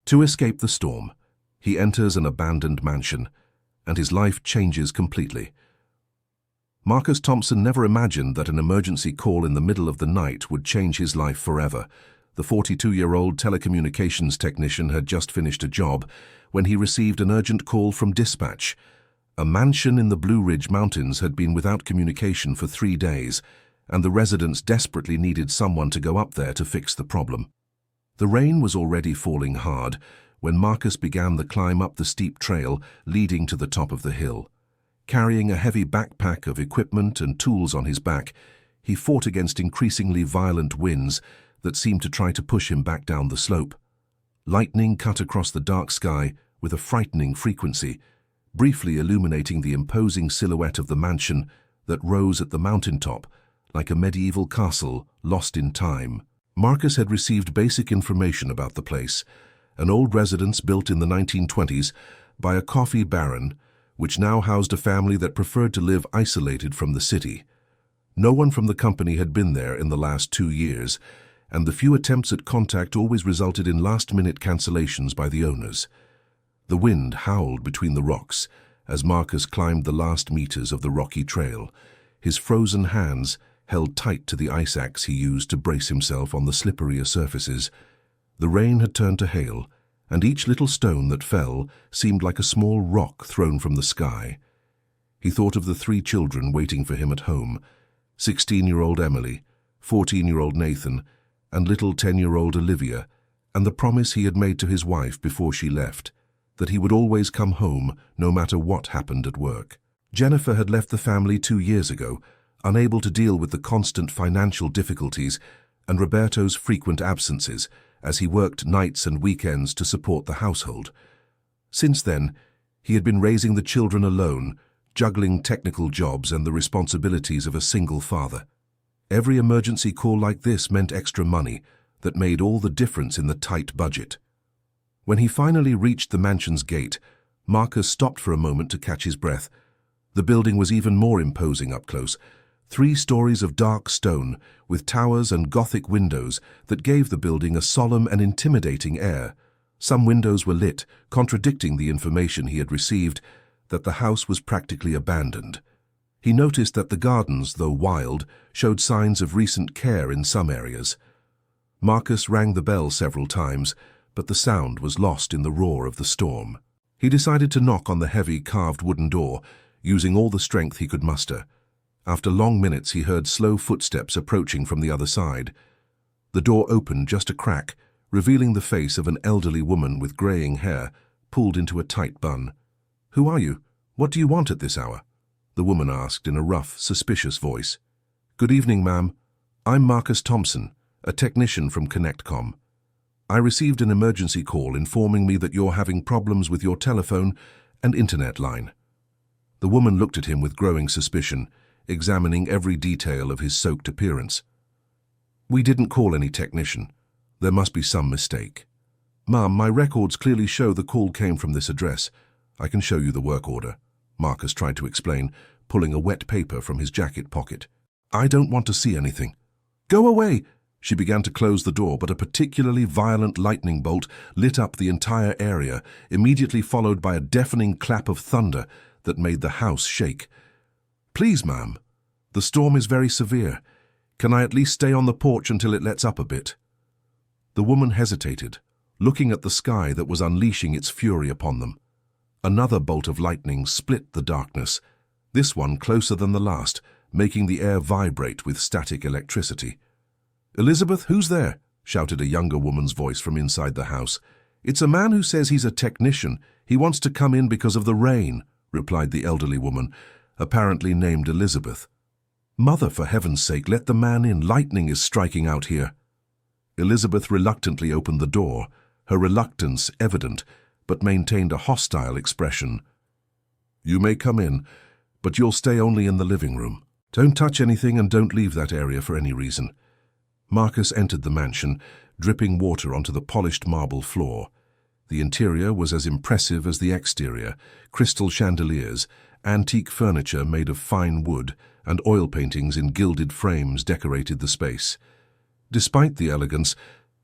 To escape the storm, he enters an abandoned mansion, and his life changes completely. Marcus Thompson never imagined that an emergency call in the middle of the night would change his life forever. The 42-year-old telecommunications technician had just finished a job when he received an urgent call from dispatch. A mansion in the Blue Ridge Mountains had been without communication for 3 days, and the residents desperately needed someone to go up there to fix the problem. The rain was already falling hard when Marcus began the climb up the steep trail leading to the top of the hill. Carrying a heavy backpack of equipment and tools on his back, he fought against increasingly violent winds that seemed to try to push him back down the slope. Lightning cut across the dark sky with a frightening frequency, briefly illuminating the imposing silhouette of the mansion that rose at the mountaintop like a medieval castle lost in time. Marcus had received basic information about the place, an old residence built in the 1920s by a coffee baron, which now housed a family that preferred to live isolated from the city. No one from the company had been there in the last 2 years, and the few attempts at contact always resulted in last-minute cancellations by the owners. The wind howled between the rocks as Marcus climbed the last meters of the rocky trail, his frozen hands held tight to the ice axe he used to brace himself on the slipperier surfaces. The rain had turned to hail, and each little stone that fell seemed like a small rock thrown from the sky. He thought of the 3 children waiting for him at home, 16-year-old Emily, 14-year-old Nathan, and little 10-year-old Olivia, and the promise he had made to his wife before she left, that he would always come home no matter what happened at work. Jennifer had left the family 2 years ago, unable to deal with the constant financial difficulties and Roberto's frequent absences as he worked nights and weekends to support the household. Since then, he had been raising the children alone, juggling technical jobs and the responsibilities of a single father. Every emergency call like this meant extra money that made all the difference in the tight budget. When he finally reached the mansion's gate, Marcus stopped for a moment to catch his breath. The building was even more imposing up close. 3 stories of dark stone with towers and Gothic windows that gave the building a solemn and intimidating air. Some windows were lit, contradicting the information he had received that the house was practically abandoned. He noticed that the gardens, though wild, showed signs of recent care in some areas. Marcus rang the bell several times, but the sound was lost in the roar of the storm. He decided to knock on the heavy carved wooden door, using all the strength he could muster. After long minutes, he heard slow footsteps approaching from the other side. The door opened just a crack, revealing the face of an elderly woman with graying hair, pulled into a tight bun. "Who are you? What do you want at this hour?" the woman asked in a rough, suspicious voice. "Good evening, ma'am. I'm Marcus Thompson, a technician from ConnectCom. I received an emergency call informing me that you're having problems with your telephone and internet line." The woman looked at him with growing suspicion, examining every detail of his soaked appearance. "We didn't call any technician. There must be some mistake." "Ma'am, my records clearly show the call came from this address. I can show you the work order," Marcus tried to explain, pulling a wet paper from his jacket pocket. "I don't want to see anything." "Go away!" She began to close the door, but a particularly violent lightning bolt lit up the entire area, immediately followed by a deafening clap of thunder that made the house shake. "Please, ma'am, the storm is very severe. Can I at least stay on the porch until it lets up a bit?" The woman hesitated, looking at the sky that was unleashing its fury upon them. Another bolt of lightning split the darkness, this one closer than the last, making the air vibrate with static electricity. "Elizabeth, who's there?" shouted a younger woman's voice from inside the house. "It's a man who says he's a technician. He wants to come in because of the rain," replied the elderly woman, apparently named Elizabeth. "Mother, for heaven's sake, let the man in. Lightning is striking out here." Elizabeth reluctantly opened the door, her reluctance evident, but maintained a hostile expression. "You may come in, but you'll stay only in the living room. Don't touch anything and don't leave that area for any reason." Marcus entered the mansion, dripping water onto the polished marble floor. The interior was as impressive as the exterior. Crystal chandeliers, antique furniture made of fine wood, and oil paintings in gilded frames decorated the space. Despite the elegance,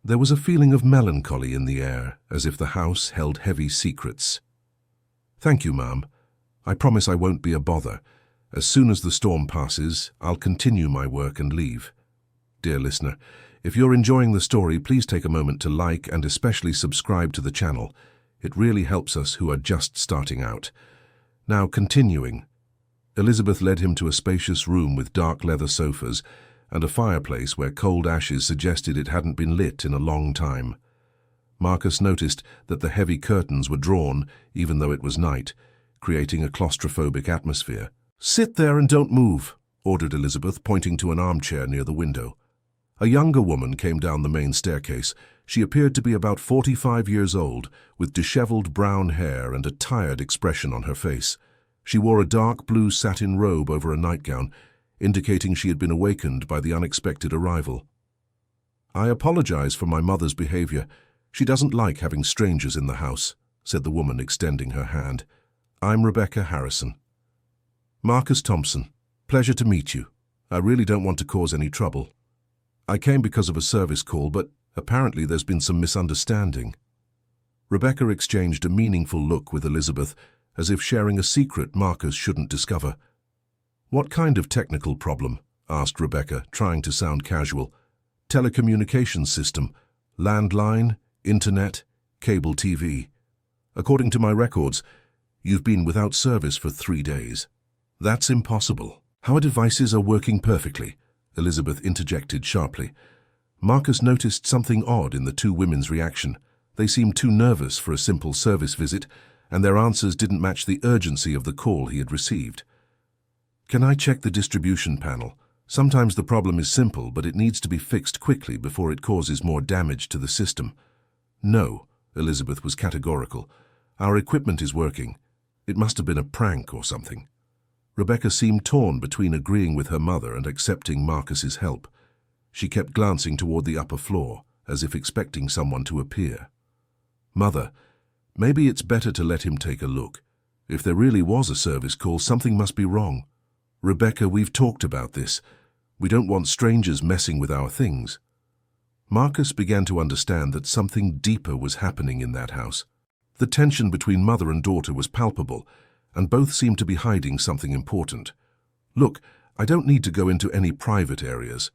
There was a feeling of melancholy in the air, as if the house held heavy secrets. "Thank you, ma'am. I promise I won't be a bother. As soon as the storm passes, I'll continue my work and leave." Dear listener, if you're enjoying the story, please take a moment to like and especially subscribe to the channel. It really helps us who are just starting out. Now, continuing. Elizabeth led him to a spacious room with dark leather sofas and a fireplace where cold ashes suggested it hadn't been lit in a long time. Marcus noticed that the heavy curtains were drawn, even though it was night, creating a claustrophobic atmosphere. "Sit there and don't move," ordered Elizabeth, pointing to an armchair near the window. A younger woman came down the main staircase. She appeared to be about 45 years old, with disheveled brown hair and a tired expression on her face. She wore a dark blue satin robe over a nightgown, indicating she had been awakened by the unexpected arrival. "I apologize for my mother's behavior. She doesn't like having strangers in the house," said the woman, extending her hand. "I'm Rebecca Harrison." "Marcus Thompson, pleasure to meet you. I really don't want to cause any trouble. I came because of a service call, but apparently there's been some misunderstanding." Rebecca exchanged a meaningful look with Elizabeth, as if sharing a secret Marcus shouldn't discover. "What kind of technical problem?" asked Rebecca, trying to sound casual. "Telecommunications system, landline, internet, cable TV. According to my records, you've been without service for 3 days. That's impossible." "Our devices are working perfectly," Elizabeth interjected sharply. Marcus noticed something odd in the two women's reaction. They seemed too nervous for a simple service visit, and their answers didn't match the urgency of the call he had received. "Can I check the distribution panel? Sometimes the problem is simple, but it needs to be fixed quickly before it causes more damage to the system." "No," Elizabeth was categorical. "Our equipment is working. It must have been a prank or something." Rebecca seemed torn between agreeing with her mother and accepting Marcus's help. She kept glancing toward the upper floor, as if expecting someone to appear. "Mother, maybe it's better to let him take a look. If there really was a service call, something must be wrong. Rebecca, we've talked about this. We don't want strangers messing with our things." Marcus began to understand that something deeper was happening in that house. The tension between mother and daughter was palpable, and both seemed to be hiding something important. "Look, I don't need to go into any private areas.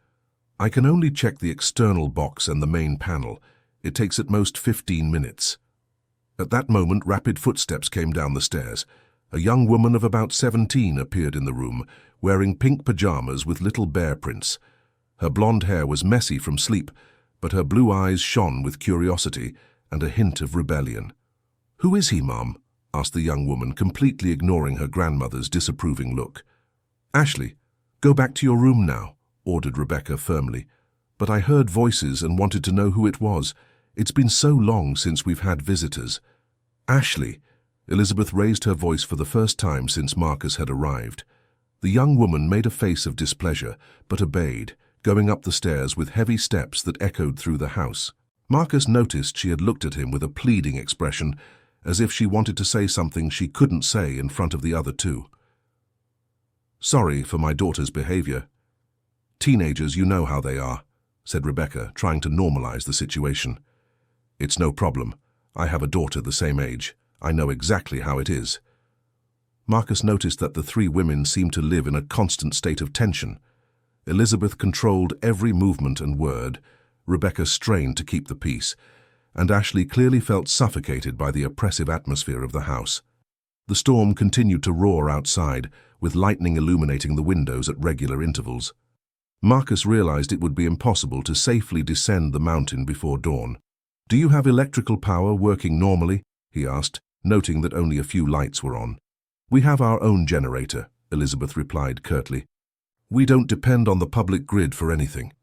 I can only check the external box and the main panel. It takes at most 15 minutes. At that moment, rapid footsteps came down the stairs. A young woman of about 17 appeared in the room, wearing pink pajamas with little bear prints. Her blonde hair was messy from sleep, but her blue eyes shone with curiosity and a hint of rebellion. "Who is he, Mom?" asked the young woman, completely ignoring her grandmother's disapproving look. "Ashley, go back to your room now," ordered Rebecca firmly. "But I heard voices and wanted to know who it was. It's been so long since we've had visitors." "Ashley!" Elizabeth raised her voice for the first time since Marcus had arrived. The young woman made a face of displeasure, but obeyed, going up the stairs with heavy steps that echoed through the house. Marcus noticed she had looked at him with a pleading expression, as if she wanted to say something she couldn't say in front of the other two. "Sorry for my daughter's behavior. Teenagers, you know how they are," said Rebecca, trying to normalize the situation. "It's no problem. I have a daughter the same age. I know exactly how it is." Marcus noticed that the three women seemed to live in a constant state of tension. Elizabeth controlled every movement and word, Rebecca strained to keep the peace, and Ashley clearly felt suffocated by the oppressive atmosphere of the house. The storm continued to roar outside, with lightning illuminating the windows at regular intervals. Marcus realized it would be impossible to safely descend the mountain before dawn. "Do you have electrical power working normally?" he asked, noting that only a few lights were on. "We have our own generator," Elizabeth replied curtly. "We don't depend on the public grid for anything."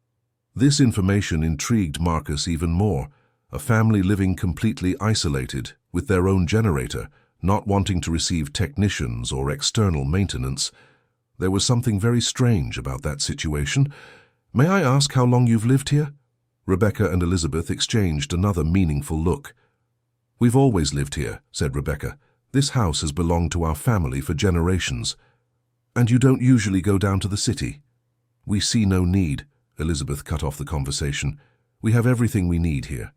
This information intrigued Marcus even more. A family living completely isolated, with their own generator, not wanting to receive technicians or external maintenance. There was something very strange about that situation. "May I ask how long you've lived here?" Rebecca and Elizabeth exchanged another meaningful look. "We've always lived here," said Rebecca. "This house has belonged to our family for generations." "And you don't usually go down to the city?" "We see no need," Elizabeth cut off the conversation. We have everything we need here.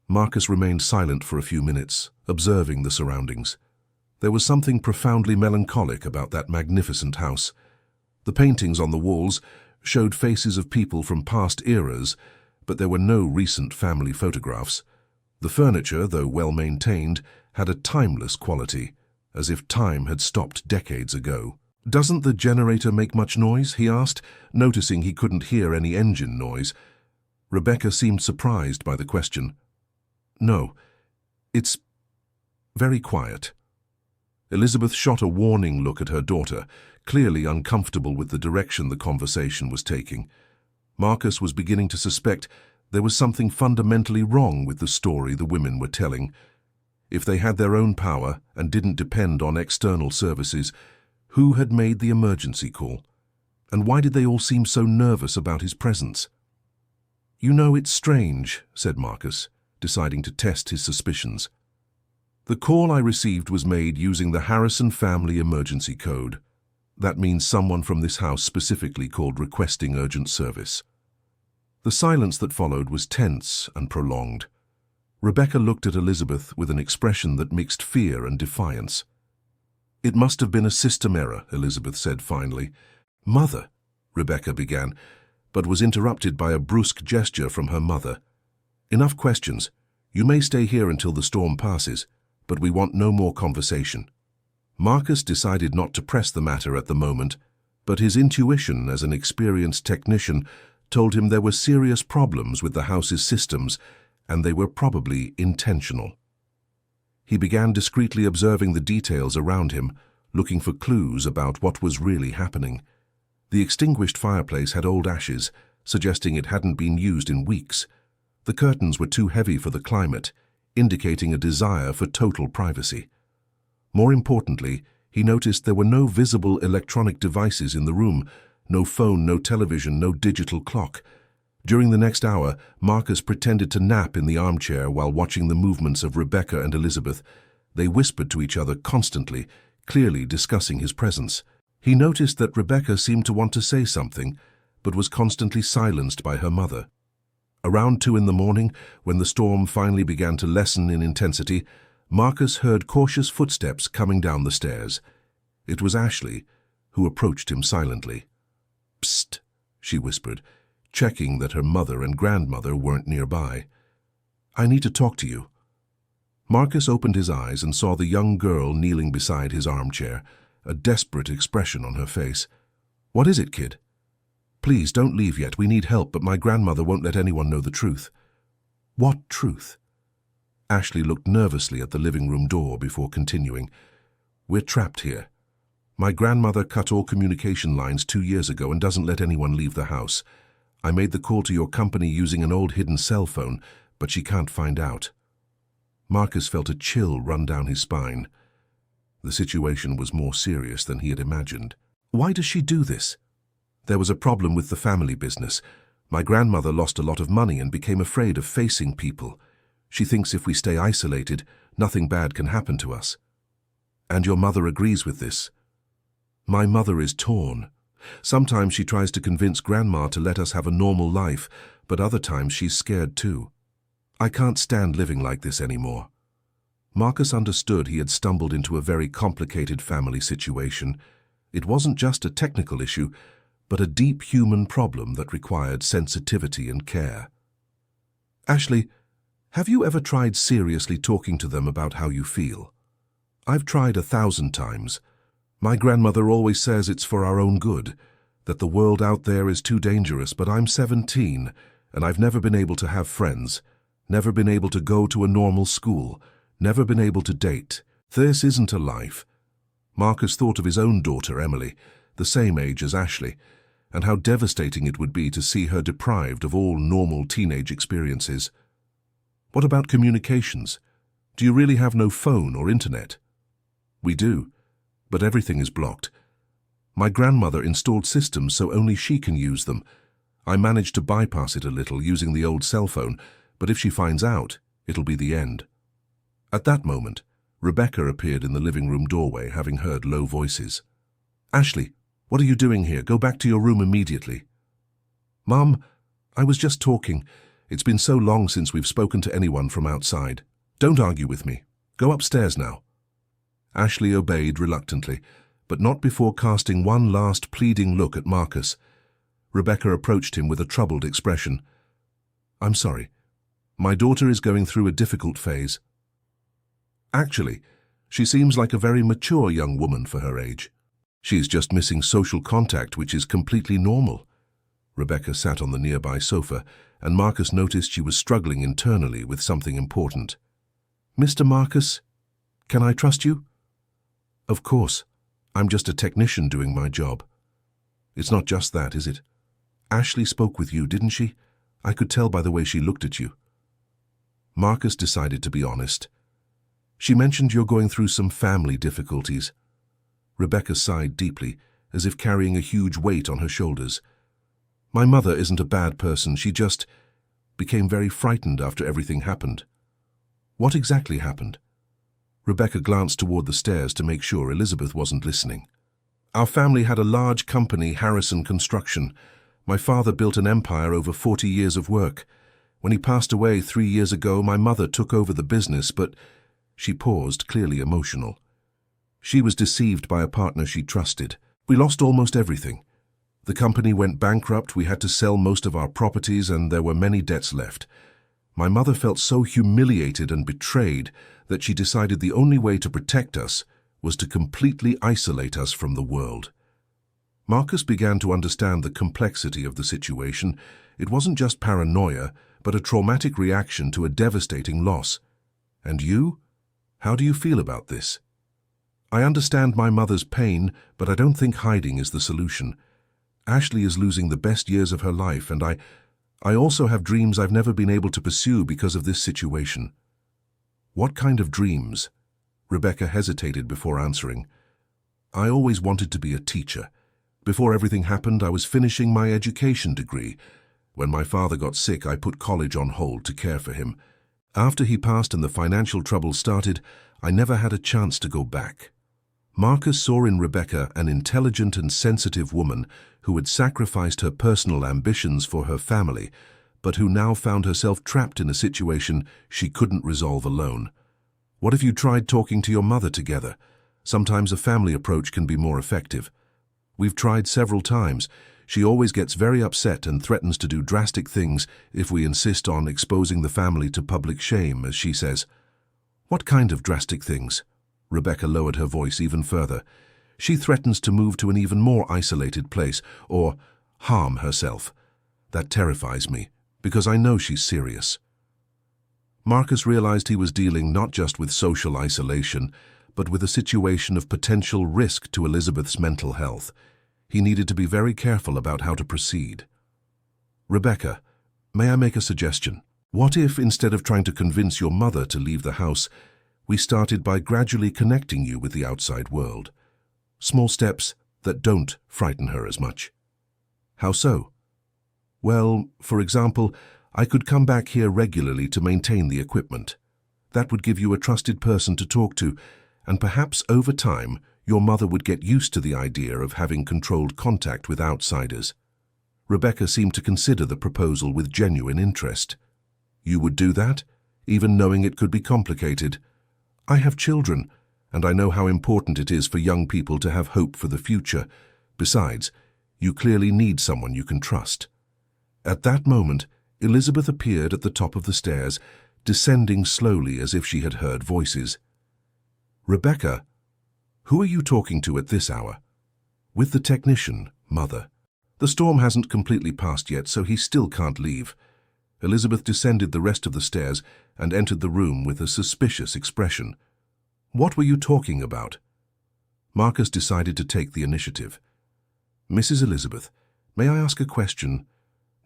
Marcus remained silent for a few minutes, observing the surroundings. There was something profoundly melancholic about that magnificent house. The paintings on the walls showed faces of people from past eras, but there were no recent family photographs. The furniture, though well-maintained, had a timeless quality, as if time had stopped decades ago. "Doesn't the generator make much noise?" he asked, noticing he couldn't hear any engine noise. Rebecca seemed surprised by the question. "No, it's very quiet." Elizabeth shot a warning look at her daughter, clearly uncomfortable with the direction the conversation was taking. Marcus was beginning to suspect there was something fundamentally wrong with the story the women were telling. If they had their own power and didn't depend on external services, who had made the emergency call? And why did they all seem so nervous about his presence? "You know, it's strange," said Marcus, deciding to test his suspicions. "The call I received was made using the Harrison family emergency code. That means someone from this house specifically called requesting urgent service." The silence that followed was tense and prolonged. Rebecca looked at Elizabeth with an expression that mixed fear and defiance. "It must have been a system error," Elizabeth said finally. "Mother," Rebecca began, but was interrupted by a brusque gesture from her mother. "Enough questions. You may stay here until the storm passes, but we want no more conversation." Marcus decided not to press the matter at the moment, but his intuition as an experienced technician told him there were serious problems with the house's systems, and they were probably intentional. He began discreetly observing the details around him, looking for clues about what was really happening. The extinguished fireplace had old ashes, suggesting it hadn't been used in weeks. The curtains were too heavy for the climate, indicating a desire for total privacy. More importantly, he noticed there were no visible electronic devices in the room, no phone, no television, no digital clock. During the next hour, Marcus pretended to nap in the armchair while watching the movements of Rebecca and Elizabeth. They whispered to each other constantly, clearly discussing his presence. He noticed that Rebecca seemed to want to say something, but was constantly silenced by her mother. Around 2 in the morning, when the storm finally began to lessen in intensity, Marcus heard cautious footsteps coming down the stairs. It was Ashley, who approached him silently. "Psst," she whispered, checking that her mother and grandmother weren't nearby. "I need to talk to you." Marcus opened his eyes and saw the young girl kneeling beside his armchair, a desperate expression on her face. "What is it, kid?" "Please, don't leave yet. We need help, but my grandmother won't let anyone know the truth." "What truth?" Ashley looked nervously at the living room door before continuing. "We're trapped here. My grandmother cut all communication lines 2 years ago and doesn't let anyone leave the house. I made the call to your company using an old hidden cell phone, but she can't find out." Marcus felt a chill run down his spine. The situation was more serious than he had imagined. "Why does she do this?" "There was a problem with the family business. My grandmother lost a lot of money and became afraid of facing people. She thinks if we stay isolated, nothing bad can happen to us." "And your mother agrees with this?" "My mother is torn. Sometimes she tries to convince Grandma to let us have a normal life, but other times she's scared too. I can't stand living like this anymore." Marcus understood he had stumbled into a very complicated family situation. It wasn't just a technical issue, but a deep human problem that required sensitivity and care. "Ashley, have you ever tried seriously talking to them about how you feel?" "I've tried 1,000 times. My grandmother always says it's for our own good, that the world out there is too dangerous, but I'm 17, and I've never been able to have friends, never been able to go to a normal school, never been able to date. This isn't a life." Marcus thought of his own daughter, Emily, the same age as Ashley, and how devastating it would be to see her deprived of all normal teenage experiences. "What about communications? Do you really have no phone or internet?" "We do, but everything is blocked. My grandmother installed systems so only she can use them. I managed to bypass it a little using the old cell phone, but if she finds out, it'll be the end." At that moment, Rebecca appeared in the living room doorway, having heard low voices. "Ashley, what are you doing here? Go back to your room immediately." "Mom, I was just talking. It's been so long since we've spoken to anyone from outside. Don't argue with me. Go upstairs now." Ashley obeyed reluctantly, but not before casting one last pleading look at Marcus. Rebecca approached him with a troubled expression. "I'm sorry. My daughter is going through a difficult phase. Actually, she seems like a very mature young woman for her age. She's just missing social contact, which is completely normal." Rebecca sat on the nearby sofa, and Marcus noticed she was struggling internally with something important. "Mr. Marcus, can I trust you?" "Of course. I'm just a technician doing my job." "It's not just that, is it? Ashley spoke with you, didn't she? I could tell by the way she looked at you." Marcus decided to be honest. "She mentioned you're going through some family difficulties." Rebecca sighed deeply, as if carrying a huge weight on her shoulders. "My mother isn't a bad person, she just became very frightened after everything happened." "What exactly happened?" Rebecca glanced toward the stairs to make sure Elizabeth wasn't listening. "Our family had a large company, Harrison Construction. My father built an empire over 40 years of work. When he passed away 3 years ago, my mother took over the business, but—" She paused, clearly emotional. "She was deceived by a partner she trusted. We lost almost everything. The company went bankrupt, we had to sell most of our properties, and there were many debts left. My mother felt so humiliated and betrayed that she decided the only way to protect us was to completely isolate us from the world." Marcus began to understand the complexity of the situation. It wasn't just paranoia, but a traumatic reaction to a devastating loss. "And you? How do you feel about this?" "I understand my mother's pain, but I don't think hiding is the solution. Ashley is losing the best years of her life, and I also have dreams I've never been able to pursue because of this situation." "What kind of dreams?" Rebecca hesitated before answering. "I always wanted to be a teacher. Before everything happened, I was finishing my education degree. When my father got sick, I put college on hold to care for him. After he passed and the financial trouble started, I never had a chance to go back." Marcus saw in Rebecca an intelligent and sensitive woman who had sacrificed her personal ambitions for her family, but who now found herself trapped in a situation she couldn't resolve alone. "What if you tried talking to your mother together? Sometimes a family approach can be more effective." "We've tried several times. She always gets very upset and threatens to do drastic things if we insist on exposing the family to public shame, as she says." "What kind of drastic things?" Rebecca lowered her voice even further. "She threatens to move to an even more isolated place or harm herself. That terrifies me, because I know she's serious." Marcus realized he was dealing not just with social isolation, but with a situation of potential risk to Elizabeth's mental health. He needed to be very careful about how to proceed. "Rebecca, may I make a suggestion? What if, instead of trying to convince your mother to leave the house, we started by gradually connecting you with the outside world? Small steps that don't frighten her as much." "How so?" "Well, for example, I could come back here regularly to maintain the equipment. That would give you a trusted person to talk to, and perhaps over time your mother would get used to the idea of having controlled contact with outsiders." Rebecca seemed to consider the proposal with genuine interest. "You would do that, even knowing it could be complicated?" "I have children, and I know how important it is for young people to have hope for the future. Besides, you clearly need someone you can trust." At that moment, Elizabeth appeared at the top of the stairs, descending slowly as if she had heard voices. "Rebecca, who are you talking to at this hour?" "With the technician, Mother. The storm hasn't completely passed yet, so he still can't leave." Elizabeth descended the rest of the stairs and entered the room with a suspicious expression. "What were you talking about?" Marcus decided to take the initiative. "Mrs. Elizabeth, may I ask a question?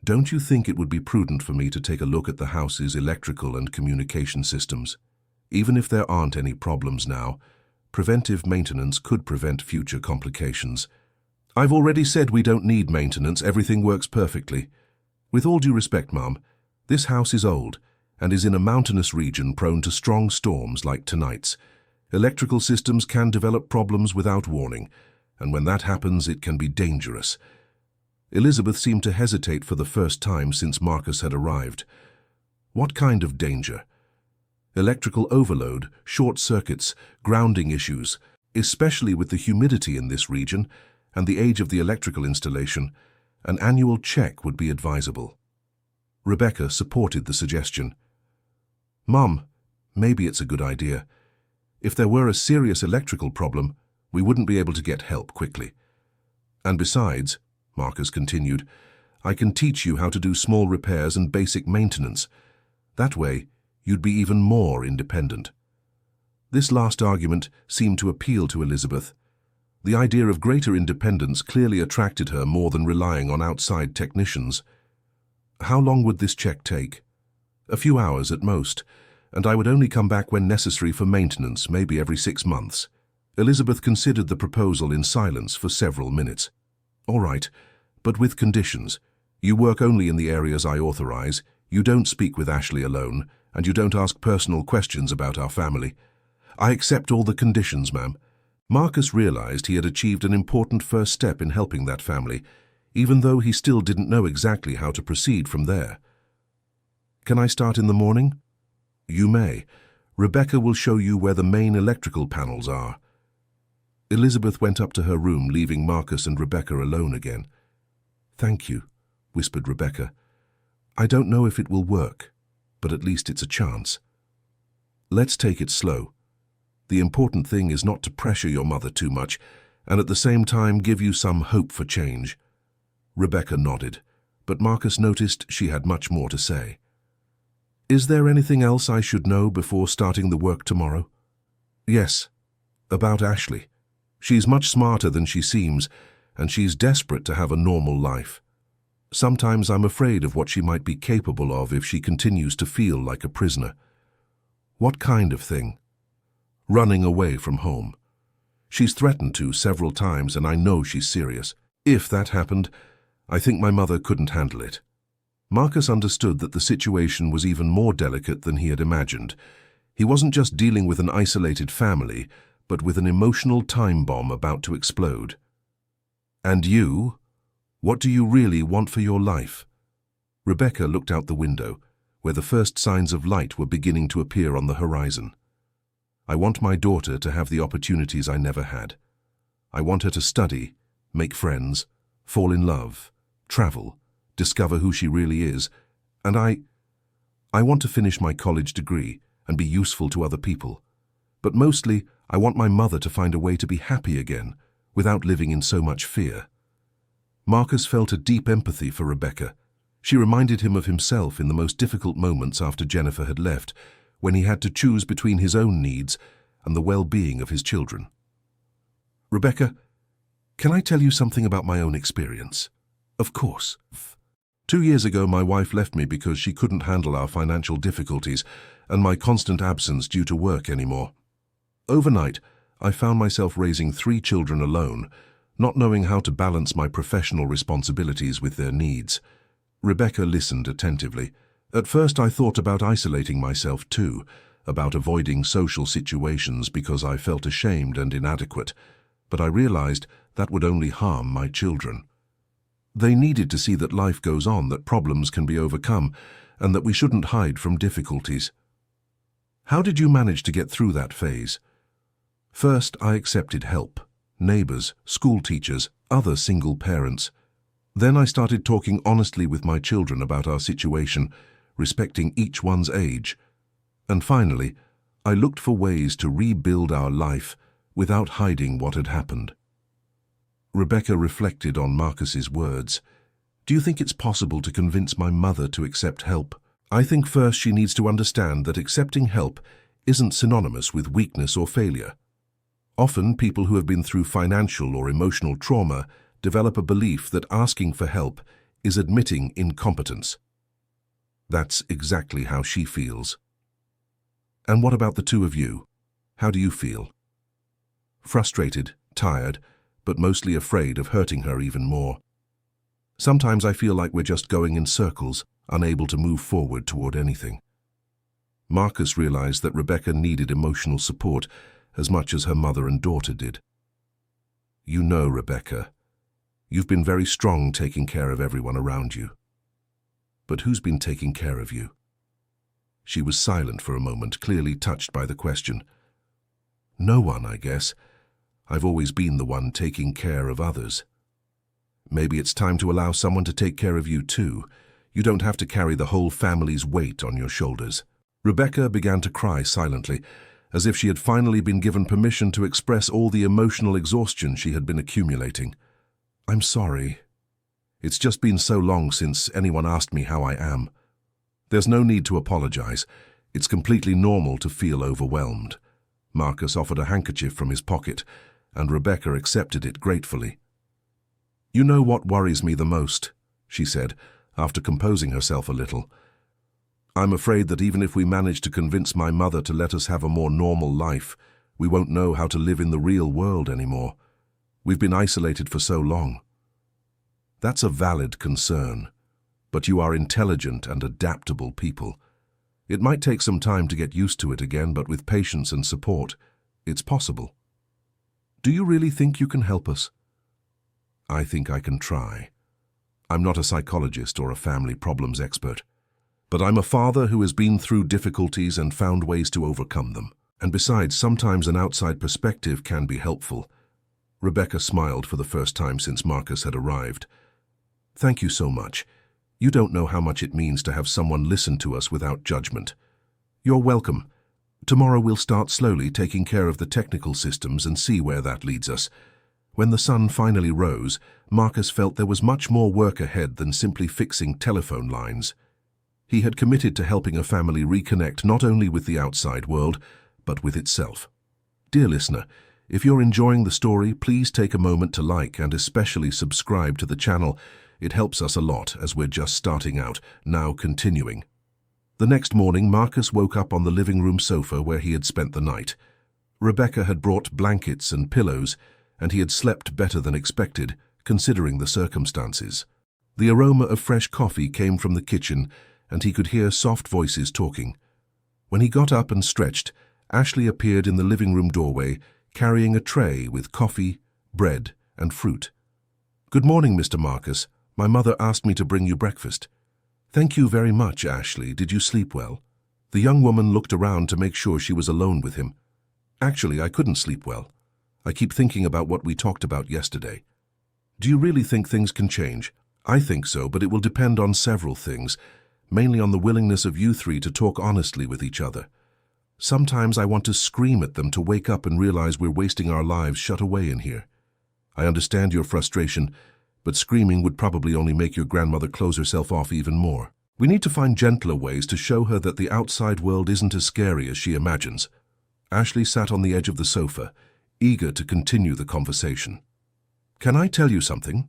Don't you think it would be prudent for me to take a look at the house's electrical and communication systems? Even if there aren't any problems now, preventive maintenance could prevent future complications." "I've already said we don't need maintenance, everything works perfectly." "With all due respect, Mom, this house is old and is in a mountainous region prone to strong storms like tonight's. Electrical systems can develop problems without warning, and when that happens, it can be dangerous." Elizabeth seemed to hesitate for the first time since Marcus had arrived. What kind of danger? Electrical overload, short circuits, grounding issues, especially with the humidity in this region and the age of the electrical installation. An annual check would be advisable. Rebecca supported the suggestion. Mum, maybe it's a good idea. If there were a serious electrical problem, we wouldn't be able to get help quickly. And besides, Marcus continued, I can teach you how to do small repairs and basic maintenance. That way, you'd be even more independent. This last argument seemed to appeal to Elizabeth. The idea of greater independence clearly attracted her more than relying on outside technicians. How long would this check take? A few hours at most, and I would only come back when necessary for maintenance, maybe every 6 months. Elizabeth considered the proposal in silence for several minutes. All right, but with conditions. You work only in the areas I authorize, you don't speak with Ashley alone, and you don't ask personal questions about our family. I accept all the conditions, ma'am. Marcus realized he had achieved an important first step in helping that family, even though he still didn't know exactly how to proceed from there. Can I start in the morning? You may. Rebecca will show you where the main electrical panels are. Elizabeth went up to her room, leaving Marcus and Rebecca alone again. Thank you, whispered Rebecca. I don't know if it will work, but at least it's a chance. Let's take it slow. The important thing is not to pressure your mother too much, and at the same time give you some hope for change. Rebecca nodded, but Marcus noticed she had much more to say. Is there anything else I should know before starting the work tomorrow? Yes, about Ashley. She's much smarter than she seems, and she's desperate to have a normal life. Sometimes I'm afraid of what she might be capable of if she continues to feel like a prisoner. What kind of thing? Running away from home. She's threatened to several times, and I know she's serious. If that happened, I think my mother couldn't handle it. Marcus understood that the situation was even more delicate than he had imagined. He wasn't just dealing with an isolated family, but with an emotional time bomb about to explode. And you? What do you really want for your life? Rebecca looked out the window, where the first signs of light were beginning to appear on the horizon. I want my daughter to have the opportunities I never had. I want her to study, make friends, fall in love, travel, discover who she really is, and I want to finish my college degree and be useful to other people. But mostly, I want my mother to find a way to be happy again, without living in so much fear. Marcus felt a deep empathy for Rebecca. She reminded him of himself in the most difficult moments after Jennifer had left, when he had to choose between his own needs and the well-being of his children. Rebecca, can I tell you something about my own experience? Of course. 2 years ago, my wife left me because she couldn't handle our financial difficulties and my constant absence due to work anymore. Overnight, I found myself raising 3 children alone, not knowing how to balance my professional responsibilities with their needs. Rebecca listened attentively. At first, I thought about isolating myself too, about avoiding social situations because I felt ashamed and inadequate, but I realized that would only harm my children. They needed to see that life goes on, that problems can be overcome, and that we shouldn't hide from difficulties. How did you manage to get through that phase? First, I accepted help. Neighbors, school teachers, other single parents. Then I started talking honestly with my children about our situation, respecting each one's age. And finally, I looked for ways to rebuild our life without hiding what had happened. Rebecca reflected on Marcus's words. Do you think it's possible to convince my mother to accept help? I think first she needs to understand that accepting help isn't synonymous with weakness or failure. Often, people who have been through financial or emotional trauma develop a belief that asking for help is admitting incompetence. That's exactly how she feels. And what about the two of you? How do you feel? Frustrated, tired, but mostly afraid of hurting her even more. Sometimes I feel like we're just going in circles, unable to move forward toward anything. Marcus realized that Rebecca needed emotional support as much as her mother and daughter did. You know, Rebecca, you've been very strong taking care of everyone around you. But who's been taking care of you? She was silent for a moment, clearly touched by the question. No one, I guess. I've always been the one taking care of others. Maybe it's time to allow someone to take care of you too. You don't have to carry the whole family's weight on your shoulders. Rebecca began to cry silently, as if she had finally been given permission to express all the emotional exhaustion she had been accumulating. I'm sorry. It's just been so long since anyone asked me how I am. There's no need to apologize. It's completely normal to feel overwhelmed. Marcus offered a handkerchief from his pocket, and Rebecca accepted it gratefully. You know what worries me the most, she said, after composing herself a little. I'm afraid that even if we manage to convince my mother to let us have a more normal life, we won't know how to live in the real world anymore. We've been isolated for so long. That's a valid concern, but you are intelligent and adaptable people. It might take some time to get used to it again, but with patience and support, it's possible. Do you really think you can help us? I think I can try. I'm not a psychologist or a family problems expert, but I'm a father who has been through difficulties and found ways to overcome them. And besides, sometimes an outside perspective can be helpful. Rebecca smiled for the first time since Marcus had arrived. Thank you so much. You don't know how much it means to have someone listen to us without judgment. You're welcome. Tomorrow we'll start slowly taking care of the technical systems and see where that leads us. When the sun finally rose, Marcus felt there was much more work ahead than simply fixing telephone lines. He had committed to helping a family reconnect not only with the outside world, but with itself. Dear listener, if you're enjoying the story, please take a moment to like and especially subscribe to the channel. It helps us a lot as we're just starting out, now continuing. The next morning, Marcus woke up on the living room sofa where he had spent the night. Rebecca had brought blankets and pillows, and he had slept better than expected, considering the circumstances. The aroma of fresh coffee came from the kitchen, and he could hear soft voices talking. When he got up and stretched, Ashley appeared in the living room doorway, carrying a tray with coffee, bread, and fruit. Good morning, Mr. Marcus. My mother asked me to bring you breakfast. Thank you very much, Ashley. Did you sleep well? The young woman looked around to make sure she was alone with him. Actually, I couldn't sleep well. I keep thinking about what we talked about yesterday. Do you really think things can change? I think so, but it will depend on several things, mainly on the willingness of you three to talk honestly with each other. Sometimes I want to scream at them to wake up and realize we're wasting our lives shut away in here. I understand your frustration, but screaming would probably only make your grandmother close herself off even more. We need to find gentler ways to show her that the outside world isn't as scary as she imagines. Ashley sat on the edge of the sofa, eager to continue the conversation. Can I tell you something?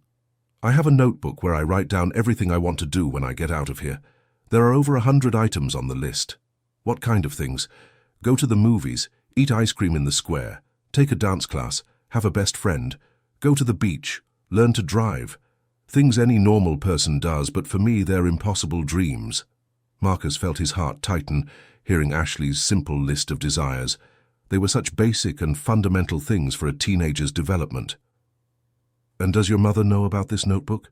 I have a notebook where I write down everything I want to do when I get out of here. There are over 100 items on the list. What kind of things? Go to the movies, eat ice cream in the square, take a dance class, have a best friend, go to the beach, learn to drive. Things any normal person does, but for me they're impossible dreams. Marcus felt his heart tighten, hearing Ashley's simple list of desires. They were such basic and fundamental things for a teenager's development. And does your mother know about this notebook?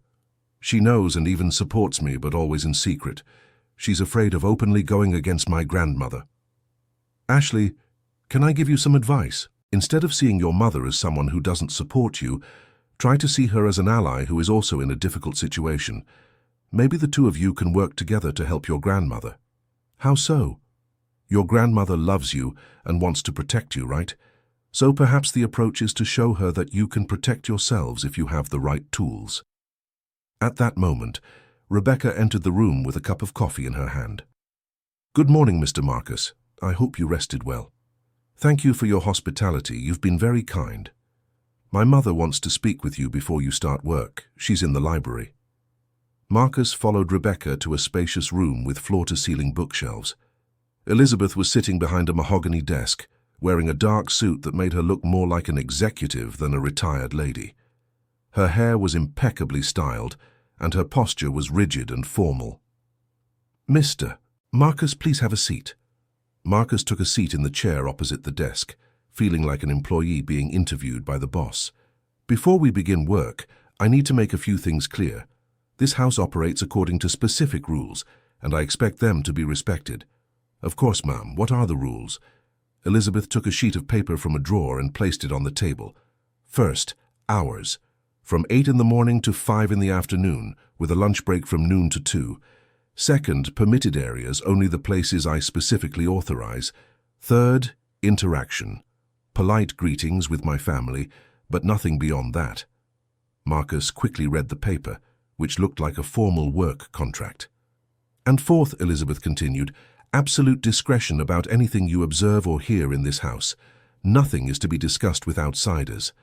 She knows and even supports me, but always in secret. She's afraid of openly going against my grandmother. Ashley, can I give you some advice? Instead of seeing your mother as someone who doesn't support you, try to see her as an ally who is also in a difficult situation. Maybe the two of you can work together to help your grandmother. How so? Your grandmother loves you and wants to protect you, right? So perhaps the approach is to show her that you can protect yourselves if you have the right tools. At that moment, Rebecca entered the room with a cup of coffee in her hand. Good morning, Mr. Marcus. I hope you rested well. Thank you for your hospitality. You've been very kind. My mother wants to speak with you before you start work. She's in the library. Marcus followed Rebecca to a spacious room with floor-to-ceiling bookshelves. Elizabeth was sitting behind a mahogany desk, wearing a dark suit that made her look more like an executive than a retired lady. Her hair was impeccably styled, and her posture was rigid and formal. Mr. Marcus, please have a seat. Marcus took a seat in the chair opposite the desk, feeling like an employee being interviewed by the boss. Before we begin work, I need to make a few things clear. This house operates according to specific rules, and I expect them to be respected. Of course, ma'am. What are the rules? Elizabeth took a sheet of paper from a drawer and placed it on the table. First, hours. From 8 in the morning to 5 in the afternoon, with a lunch break from noon to 2. Second, permitted areas, only the places I specifically authorize. Third, interaction. Polite greetings with my family, but nothing beyond that. Marcus quickly read the paper, which looked like a formal work contract. And fourth, Elizabeth continued, absolute discretion about anything you observe or hear in this house. Nothing is to be discussed with outsiders.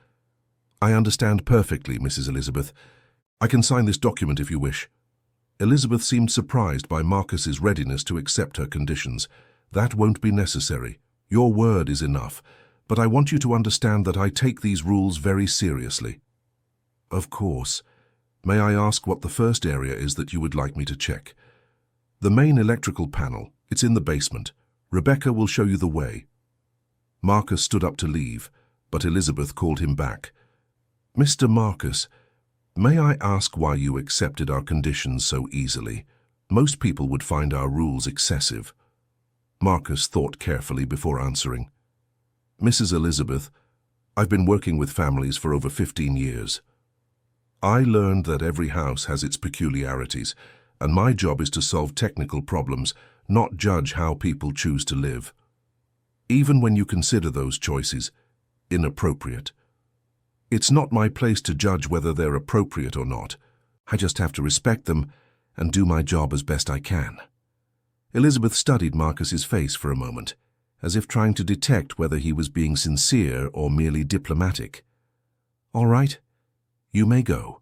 I understand perfectly, Mrs. Elizabeth. I can sign this document if you wish. Elizabeth seemed surprised by Marcus's readiness to accept her conditions. That won't be necessary. Your word is enough. But I want you to understand that I take these rules very seriously. Of course. May I ask what the first area is that you would like me to check? The main electrical panel. It's in the basement. Rebecca will show you the way. Marcus stood up to leave, but Elizabeth called him back. Mr. Marcus, may I ask why you accepted our conditions so easily? Most people would find our rules excessive. Marcus thought carefully before answering. Mrs. Elizabeth, I've been working with families for over 15 years. I learned that every house has its peculiarities, and my job is to solve technical problems, not judge how people choose to live. Even when you consider those choices inappropriate. It's not my place to judge whether they're appropriate or not. I just have to respect them and do my job as best I can. Elizabeth studied Marcus's face for a moment, as if trying to detect whether he was being sincere or merely diplomatic. All right, you may go.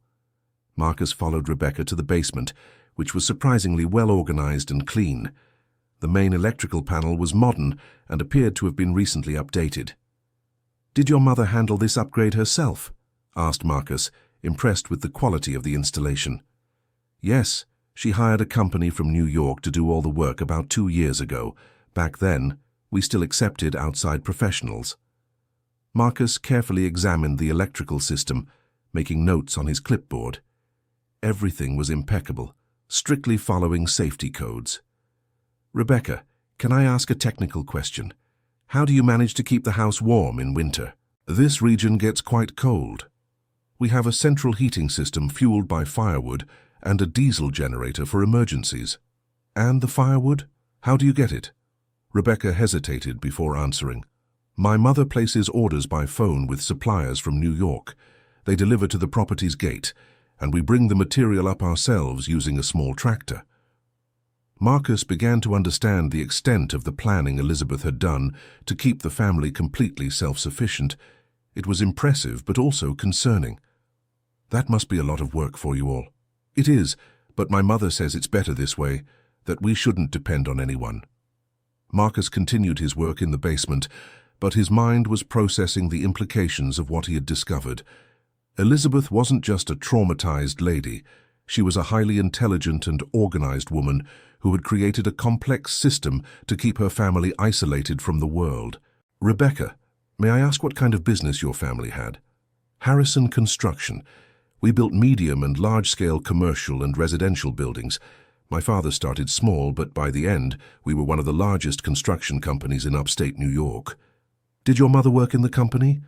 Marcus followed Rebecca to the basement, which was surprisingly well organized and clean. The main electrical panel was modern and appeared to have been recently updated. Did your mother handle this upgrade herself? Asked Marcus, impressed with the quality of the installation. Yes, she hired a company from New York to do all the work about 2 years ago. Back then, we still accepted outside professionals. Marcus carefully examined the electrical system, making notes on his clipboard. Everything was impeccable, strictly following safety codes. Rebecca, can I ask a technical question? How do you manage to keep the house warm in winter? This region gets quite cold. We have a central heating system fueled by firewood and a diesel generator for emergencies. And the firewood? How do you get it? Rebecca hesitated before answering. My mother places orders by phone with suppliers from New York. They deliver to the property's gate, and we bring the material up ourselves using a small tractor. Marcus began to understand the extent of the planning Elizabeth had done to keep the family completely self-sufficient. It was impressive, but also concerning. That must be a lot of work for you all. It is, but my mother says it's better this way, that we shouldn't depend on anyone. Marcus continued his work in the basement, but his mind was processing the implications of what he had discovered. Elizabeth wasn't just a traumatized lady. She was a highly intelligent and organized woman who had created a complex system to keep her family isolated from the world. Rebecca, may I ask what kind of business your family had? Harrison Construction. We built medium and large-scale commercial and residential buildings. My father started small, but by the end, we were one of the largest construction companies in upstate New York. Did your mother work in the company?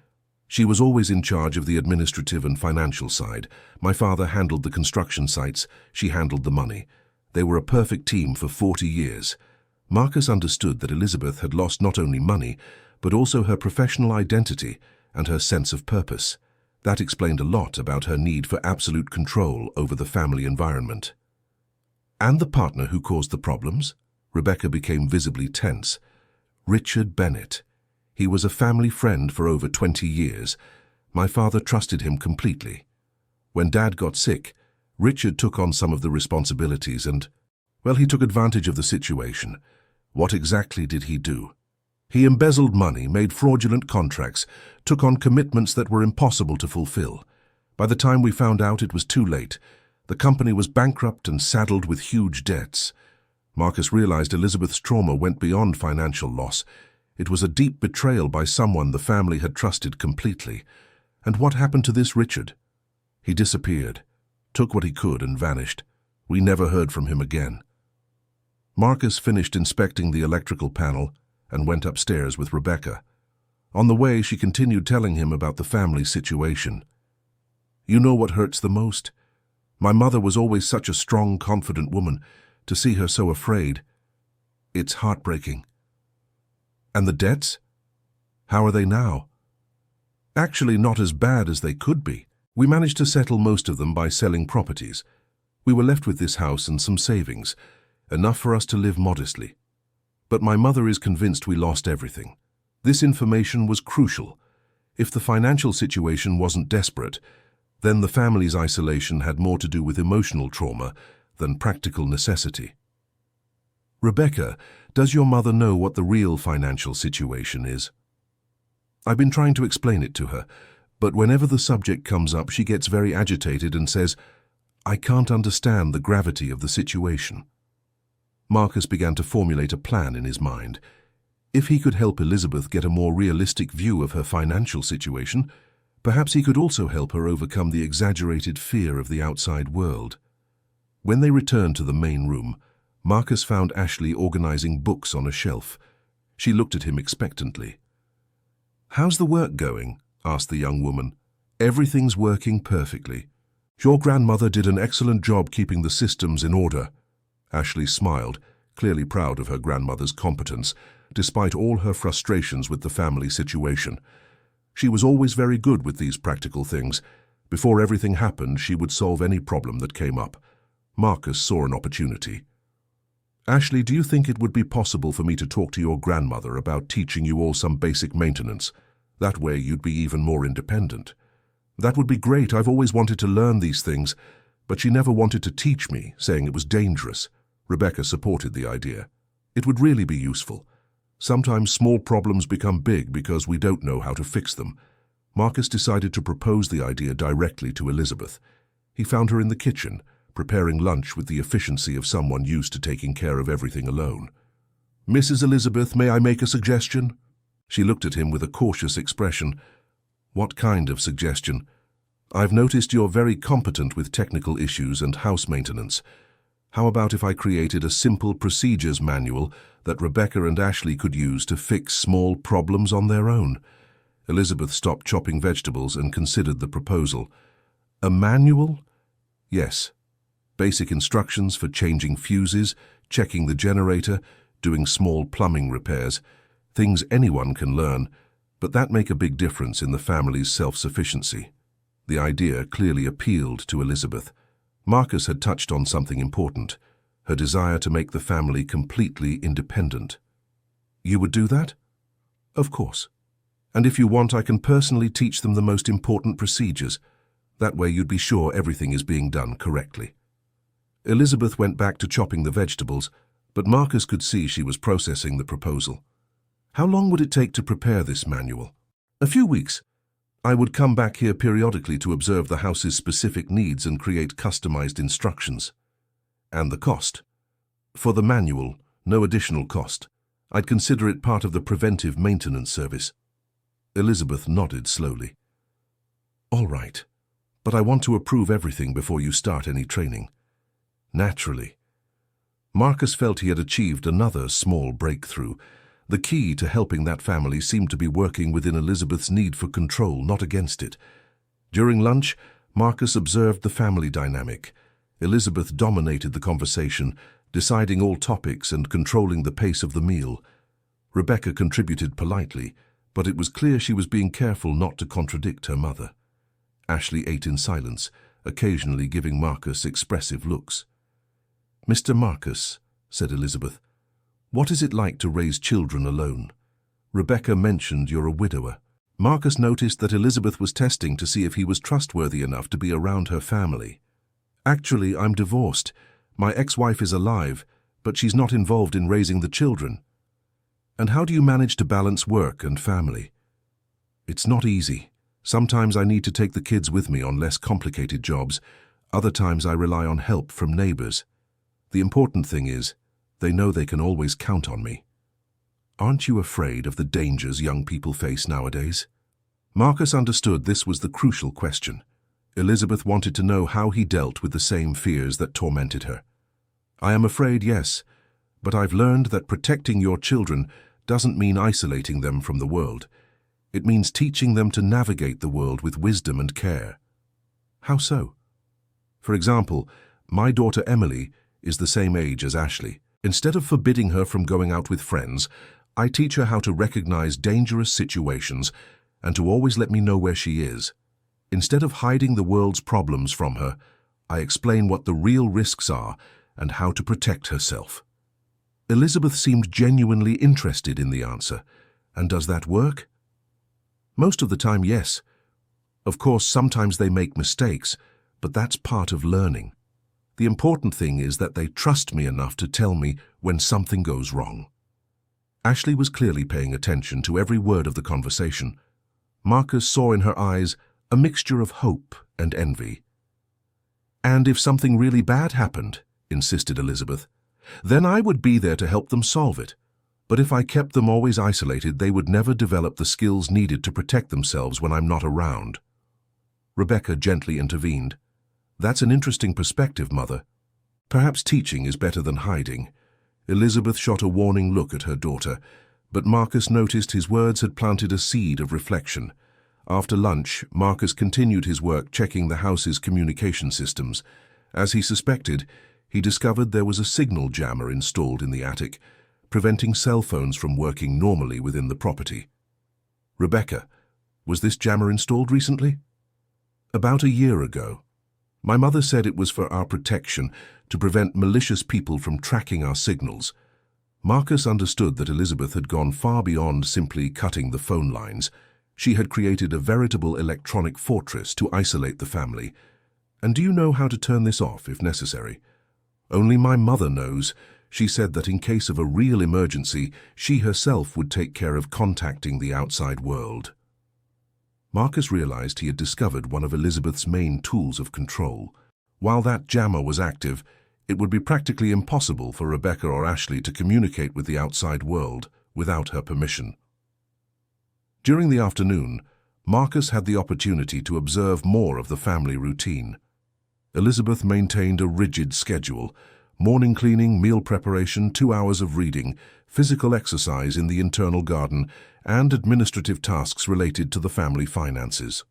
She was always in charge of the administrative and financial side. My father handled the construction sites, she handled the money. They were a perfect team for 40 years. Marcus understood that Elizabeth had lost not only money, but also her professional identity and her sense of purpose. That explained a lot about her need for absolute control over the family environment. And the partner who caused the problems? Rebecca became visibly tense. Richard Bennett. He was a family friend for over 20 years. My father trusted him completely. When Dad got sick, Richard took on some of the responsibilities and, well, he took advantage of the situation. What exactly did he do? He embezzled money, made fraudulent contracts, took on commitments that were impossible to fulfill. By the time we found out, it was too late. The company was bankrupt and saddled with huge debts. Marcus realized Elizabeth's trauma went beyond financial loss. It was a deep betrayal by someone the family had trusted completely. And what happened to this Richard? He disappeared, took what he could and vanished. We never heard from him again. Marcus finished inspecting the electrical panel and went upstairs with Rebecca. On the way, she continued telling him about the family situation. "You know what hurts the most? My mother was always such a strong, confident woman. To see her so afraid, it's heartbreaking." "And the debts? How are they now?" "Actually, not as bad as they could be. We managed to settle most of them by selling properties. We were left with this house and some savings, enough for us to live modestly. But my mother is convinced we lost everything. This information was crucial. If the financial situation wasn't desperate, then the family's isolation had more to do with emotional trauma than practical necessity." "Rebecca, does your mother know what the real financial situation is?" "I've been trying to explain it to her, but whenever the subject comes up, she gets very agitated and says, 'I can't understand the gravity of the situation.'" Marcus began to formulate a plan in his mind. If he could help Elizabeth get a more realistic view of her financial situation, perhaps he could also help her overcome the exaggerated fear of the outside world. When they returned to the main room, Marcus found Ashley organizing books on a shelf. She looked at him expectantly. "How's the work going?" asked the young woman. "Everything's working perfectly. Your grandmother did an excellent job keeping the systems in order." Ashley smiled, clearly proud of her grandmother's competence, despite all her frustrations with the family situation. She was always very good with these practical things. Before everything happened, she would solve any problem that came up. Marcus saw an opportunity. "Ashley, do you think it would be possible for me to talk to your grandmother about teaching you all some basic maintenance? That way you'd be even more independent." "That would be great. I've always wanted to learn these things, but she never wanted to teach me, saying it was dangerous." Rebecca supported the idea. "It would really be useful. Sometimes small problems become big because we don't know how to fix them." Marcus decided to propose the idea directly to Elizabeth. He found her in the kitchen, preparing lunch with the efficiency of someone used to taking care of everything alone. "Mrs. Elizabeth, may I make a suggestion?" She looked at him with a cautious expression. "What kind of suggestion?" "I've noticed you're very competent with technical issues and house maintenance. How about if I created a simple procedures manual that Rebecca and Ashley could use to fix small problems on their own?" Elizabeth stopped chopping vegetables and considered the proposal. "A manual?" "Yes. Basic instructions for changing fuses, checking the generator, doing small plumbing repairs. Things anyone can learn, but that make a big difference in the family's self-sufficiency." The idea clearly appealed to Elizabeth. Marcus had touched on something important, her desire to make the family completely independent. "You would do that?" "Of course. And if you want, I can personally teach them the most important procedures. That way you'd be sure everything is being done correctly." Elizabeth went back to chopping the vegetables, but Marcus could see she was processing the proposal. "How long would it take to prepare this manual?" "A few weeks. I would come back here periodically to observe the house's specific needs and create customized instructions." "And the cost?" "For the manual, no additional cost. I'd consider it part of the preventive maintenance service." Elizabeth nodded slowly. "All right, but I want to approve everything before you start any training." "Naturally." Marcus felt he had achieved another small breakthrough. The key to helping that family seemed to be working within Elizabeth's need for control, not against it. During lunch, Marcus observed the family dynamic. Elizabeth dominated the conversation, deciding all topics and controlling the pace of the meal. Rebecca contributed politely, but it was clear she was being careful not to contradict her mother. Ashley ate in silence, occasionally giving Marcus expressive looks. "Mr. Marcus," said Elizabeth, "what is it like to raise children alone? Rebecca mentioned you're a widower." Marcus noticed that Elizabeth was testing to see if he was trustworthy enough to be around her family. "Actually, I'm divorced. My ex-wife is alive, but she's not involved in raising the children." "And how do you manage to balance work and family?" "It's not easy. Sometimes I need to take the kids with me on less complicated jobs. Other times I rely on help from neighbors. The important thing is, they know they can always count on me." "Aren't you afraid of the dangers young people face nowadays?" Marcus understood this was the crucial question. Elizabeth wanted to know how he dealt with the same fears that tormented her. "I am afraid, yes, But I've learned that protecting your children doesn't mean isolating them from the world. It means teaching them to navigate the world with wisdom and care. How so? For example, my daughter Emily is the same age as Ashley. Instead of forbidding her from going out with friends, I teach her how to recognize dangerous situations and to always let me know where she is. Instead of hiding the world's problems from her, I explain what the real risks are and how to protect herself. Elizabeth seemed genuinely interested in the answer. And does that work? Most of the time, yes. Of course, sometimes they make mistakes, but that's part of learning. The important thing is that they trust me enough to tell me when something goes wrong. Ashley was clearly paying attention to every word of the conversation. Marcus saw in her eyes a mixture of hope and envy. And if something really bad happened, insisted Elizabeth, then I would be there to help them solve it. But if I kept them always isolated, they would never develop the skills needed to protect themselves when I'm not around. Rebecca gently intervened. That's an interesting perspective, Mother. Perhaps teaching is better than hiding. Elizabeth shot a warning look at her daughter, but Marcus noticed his words had planted a seed of reflection. After lunch, Marcus continued his work checking the house's communication systems. As he suspected, he discovered there was a signal jammer installed in the attic, preventing cell phones from working normally within the property. Rebecca, was this jammer installed recently? About a year ago. My mother said it was for our protection, to prevent malicious people from tracking our signals. Marcus understood that Elizabeth had gone far beyond simply cutting the phone lines. She had created a veritable electronic fortress to isolate the family. And do you know how to turn this off if necessary? Only my mother knows. She said that in case of a real emergency, she herself would take care of contacting the outside world. Marcus realized he had discovered one of Elizabeth's main tools of control. While that jammer was active, it would be practically impossible for Rebecca or Ashley to communicate with the outside world without her permission. During the afternoon, Marcus had the opportunity to observe more of the family routine. Elizabeth maintained a rigid schedule: morning cleaning, meal preparation, 2 hours of reading, physical exercise in the internal garden, and administrative tasks related to the family finances.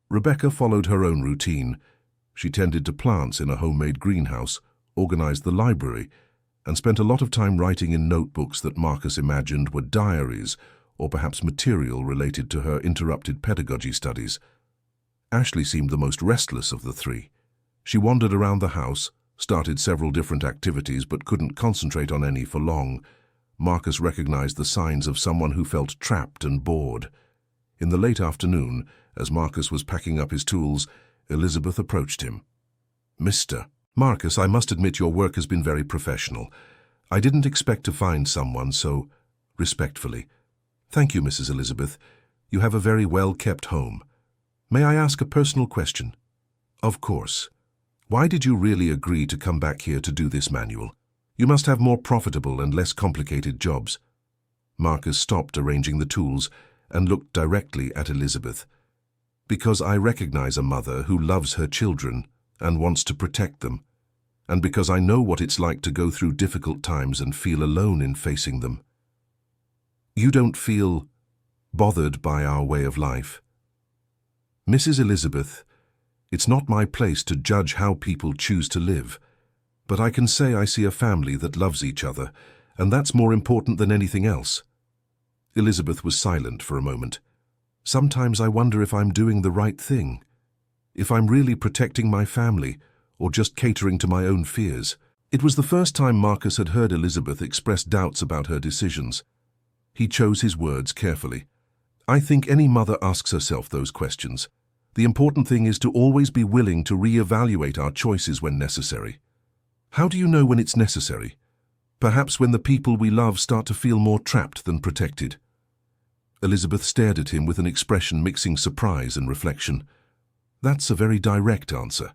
Rebecca followed her own routine. She tended to plants in a homemade greenhouse, organized the library, and spent a lot of time writing in notebooks that Marcus imagined were diaries or perhaps material related to her interrupted pedagogy studies. Ashley seemed the most restless of the three. She wandered around the house, started several different activities but couldn't concentrate on any for long. Marcus recognized the signs of someone who felt trapped and bored. In the late afternoon, as Marcus was packing up his tools, Elizabeth approached him. "Mr. Marcus, I must admit your work has been very professional. I didn't expect to find someone so respectfully. Thank you, Mrs. Elizabeth. You have a very well-kept home. May I ask a personal question?" "Of course. Why did you really agree to come back here to do this manual? You must have more profitable and less complicated jobs." Marcus stopped arranging the tools and looked directly at Elizabeth. "Because I recognize a mother who loves her children and wants to protect them, and because I know what it's like to go through difficult times and feel alone in facing them." "You don't feel bothered by our way of life?" "Mrs. Elizabeth, it's not my place to judge how people choose to live. But I can say I see a family that loves each other, and that's more important than anything else." Elizabeth was silent for a moment. "Sometimes I wonder if I'm doing the right thing, if I'm really protecting my family, or just catering to my own fears." It was the first time Marcus had heard Elizabeth express doubts about her decisions. He chose his words carefully. "I think any mother asks herself those questions. The important thing is to always be willing to re-evaluate our choices when necessary." "How do you know when it's necessary?" "Perhaps when the people we love start to feel more trapped than protected." Elizabeth stared at him with an expression mixing surprise and reflection. "That's a very direct answer.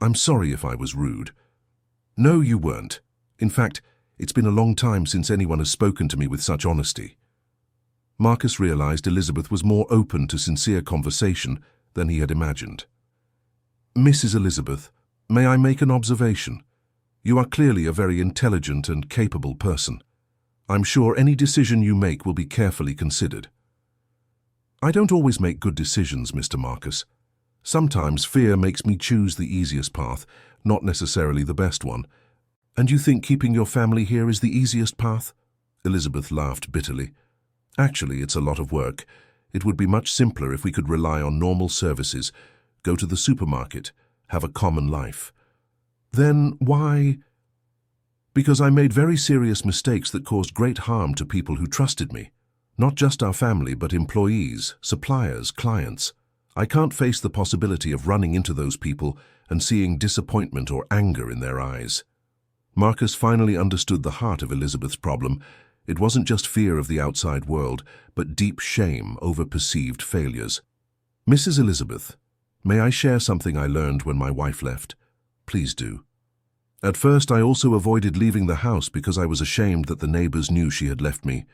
I'm sorry if I was rude." "No, you weren't. In fact, it's been a long time since anyone has spoken to me with such honesty." Marcus realized Elizabeth was more open to sincere conversation than he had imagined. "Mrs. Elizabeth, may I make an observation? You are clearly a very intelligent and capable person. I'm sure any decision you make will be carefully considered. I don't always make good decisions, Mr. Marcus. Sometimes fear makes me choose the easiest path, not necessarily the best one. And you think keeping your family here is the easiest path? Elizabeth laughed bitterly. Actually, it's a lot of work. It would be much simpler if we could rely on normal services, go to the supermarket, have a common life. Then why? Because I made very serious mistakes that caused great harm to people who trusted me. Not just our family, but employees, suppliers, clients. I can't face the possibility of running into those people and seeing disappointment or anger in their eyes. Marcus finally understood the heart of Elizabeth's problem. It wasn't just fear of the outside world, but deep shame over perceived failures. Mrs. Elizabeth, may I share something I learned when my wife left? Please do. At first, I also avoided leaving the house because I was ashamed that the neighbors knew she had left me.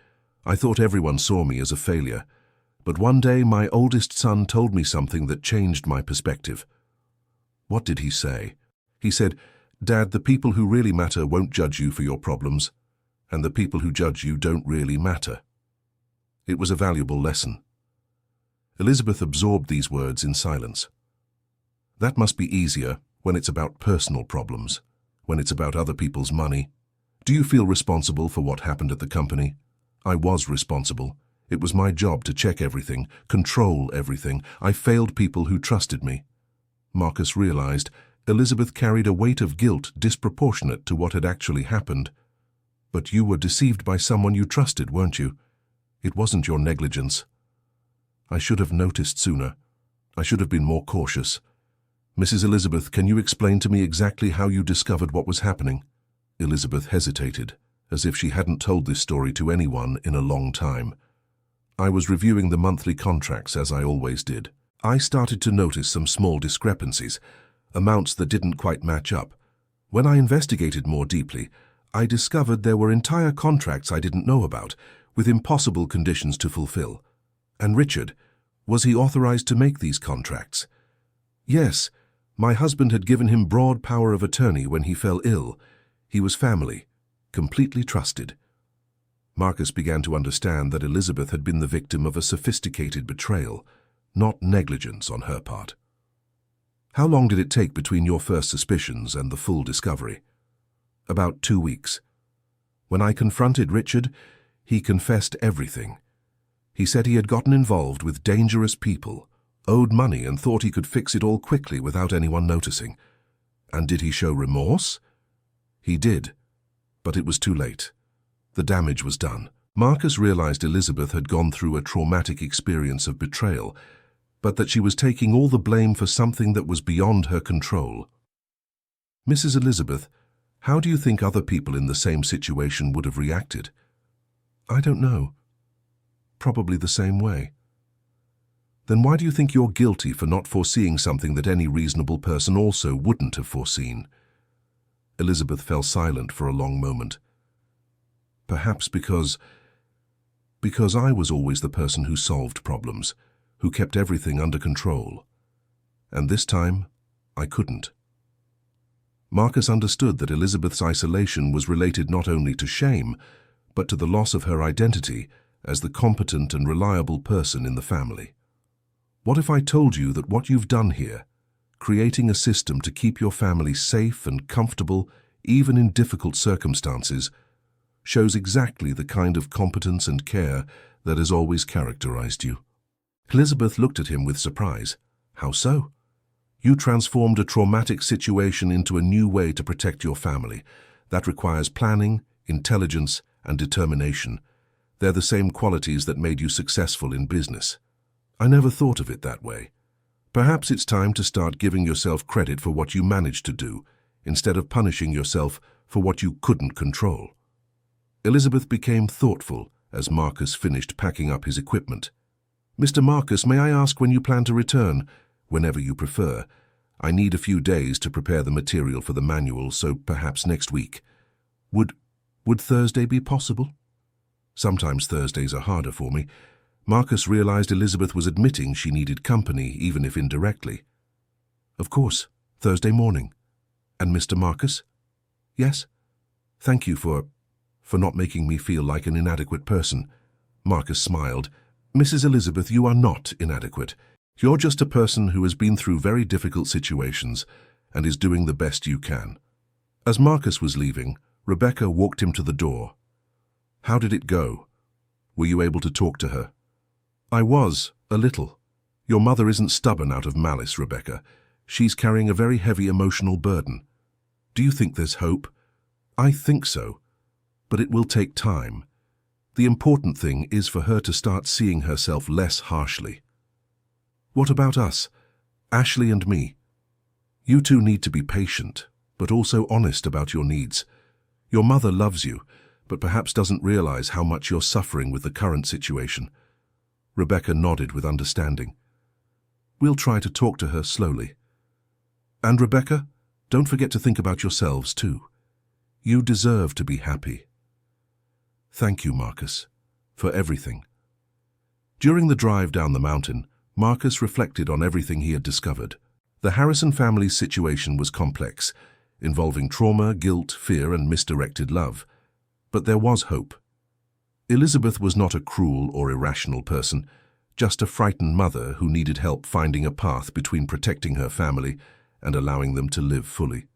I thought everyone saw me as a failure. But one day, my oldest son told me something that changed my perspective. What did he say? He said, "Dad, the people who really matter won't judge you for your problems, and the people who judge you don't really matter." It was a valuable lesson. Elizabeth absorbed these words in silence. That must be easier when it's about personal problems, when it's about other people's money. Do you feel responsible for what happened at the company? I was responsible. It was my job to check everything, control everything. I failed people who trusted me. Marcus realized Elizabeth carried a weight of guilt disproportionate to what had actually happened. But you were deceived by someone you trusted, weren't you? It wasn't your negligence. I should have noticed sooner. I should have been more cautious. Mrs. Elizabeth, can you explain to me exactly how you discovered what was happening? Elizabeth hesitated, as if she hadn't told this story to anyone in a long time. I was reviewing the monthly contracts, as I always did. I started to notice some small discrepancies, amounts that didn't quite match up. When I investigated more deeply, I discovered there were entire contracts I didn't know about, with impossible conditions to fulfill. And Richard, was he authorized to make these contracts? Yes, my husband had given him broad power of attorney when he fell ill. He was family, completely trusted. Marcus began to understand that Elizabeth had been the victim of a sophisticated betrayal, not negligence on her part. How long did it take between your first suspicions and the full discovery? About 2 weeks. When I confronted Richard, he confessed everything. He said he had gotten involved with dangerous people, owed money and thought he could fix it all quickly without anyone noticing. And did he show remorse? He did, but it was too late. The damage was done. Marcus realized Elizabeth had gone through a traumatic experience of betrayal, but that she was taking all the blame for something that was beyond her control. Mrs. Elizabeth, how do you think other people in the same situation would have reacted? I don't know. Probably the same way. Then why do you think you're guilty for not foreseeing something that any reasonable person also wouldn't have foreseen? Elizabeth fell silent for a long moment. Perhaps because I was always the person who solved problems, who kept everything under control. And this time, I couldn't. Marcus understood that Elizabeth's isolation was related not only to shame, but to the loss of her identity as the competent and reliable person in the family. What if I told you that what you've done here, creating a system to keep your family safe and comfortable, even in difficult circumstances, shows exactly the kind of competence and care that has always characterized you? Elizabeth looked at him with surprise. How so? You transformed a traumatic situation into a new way to protect your family. That requires planning, intelligence, and determination. They're the same qualities that made you successful in business. I never thought of it that way. Perhaps it's time to start giving yourself credit for what you managed to do, instead of punishing yourself for what you couldn't control. Elizabeth became thoughtful as Marcus finished packing up his equipment. Mr. Marcus, may I ask when you plan to return? Whenever you prefer. I need a few days to prepare the material for the manual, so perhaps next week. Would Thursday be possible? Sometimes Thursdays are harder for me. Marcus realized Elizabeth was admitting she needed company, even if indirectly. Of course, Thursday morning. And Mr. Marcus? Yes? Thank you for not making me feel like an inadequate person. Marcus smiled. Mrs. Elizabeth, you are not inadequate. You're just a person who has been through very difficult situations and is doing the best you can. As Marcus was leaving, Rebecca walked him to the door. How did it go? Were you able to talk to her? I was, a little. Your mother isn't stubborn out of malice, Rebecca. She's carrying a very heavy emotional burden. Do you think there's hope? I think so, but it will take time. The important thing is for her to start seeing herself less harshly. What about us, Ashley and me? You two need to be patient, but also honest about your needs. Your mother loves you, but perhaps doesn't realize how much you're suffering with the current situation. Rebecca nodded with understanding. We'll try to talk to her slowly. And Rebecca, don't forget to think about yourselves too. You deserve to be happy. Thank you, Marcus, for everything. During the drive down the mountain, Marcus reflected on everything he had discovered. The Harrison family's situation was complex, involving trauma, guilt, fear, and misdirected love. But there was hope. Elizabeth was not a cruel or irrational person, just a frightened mother who needed help finding a path between protecting her family and allowing them to live fully.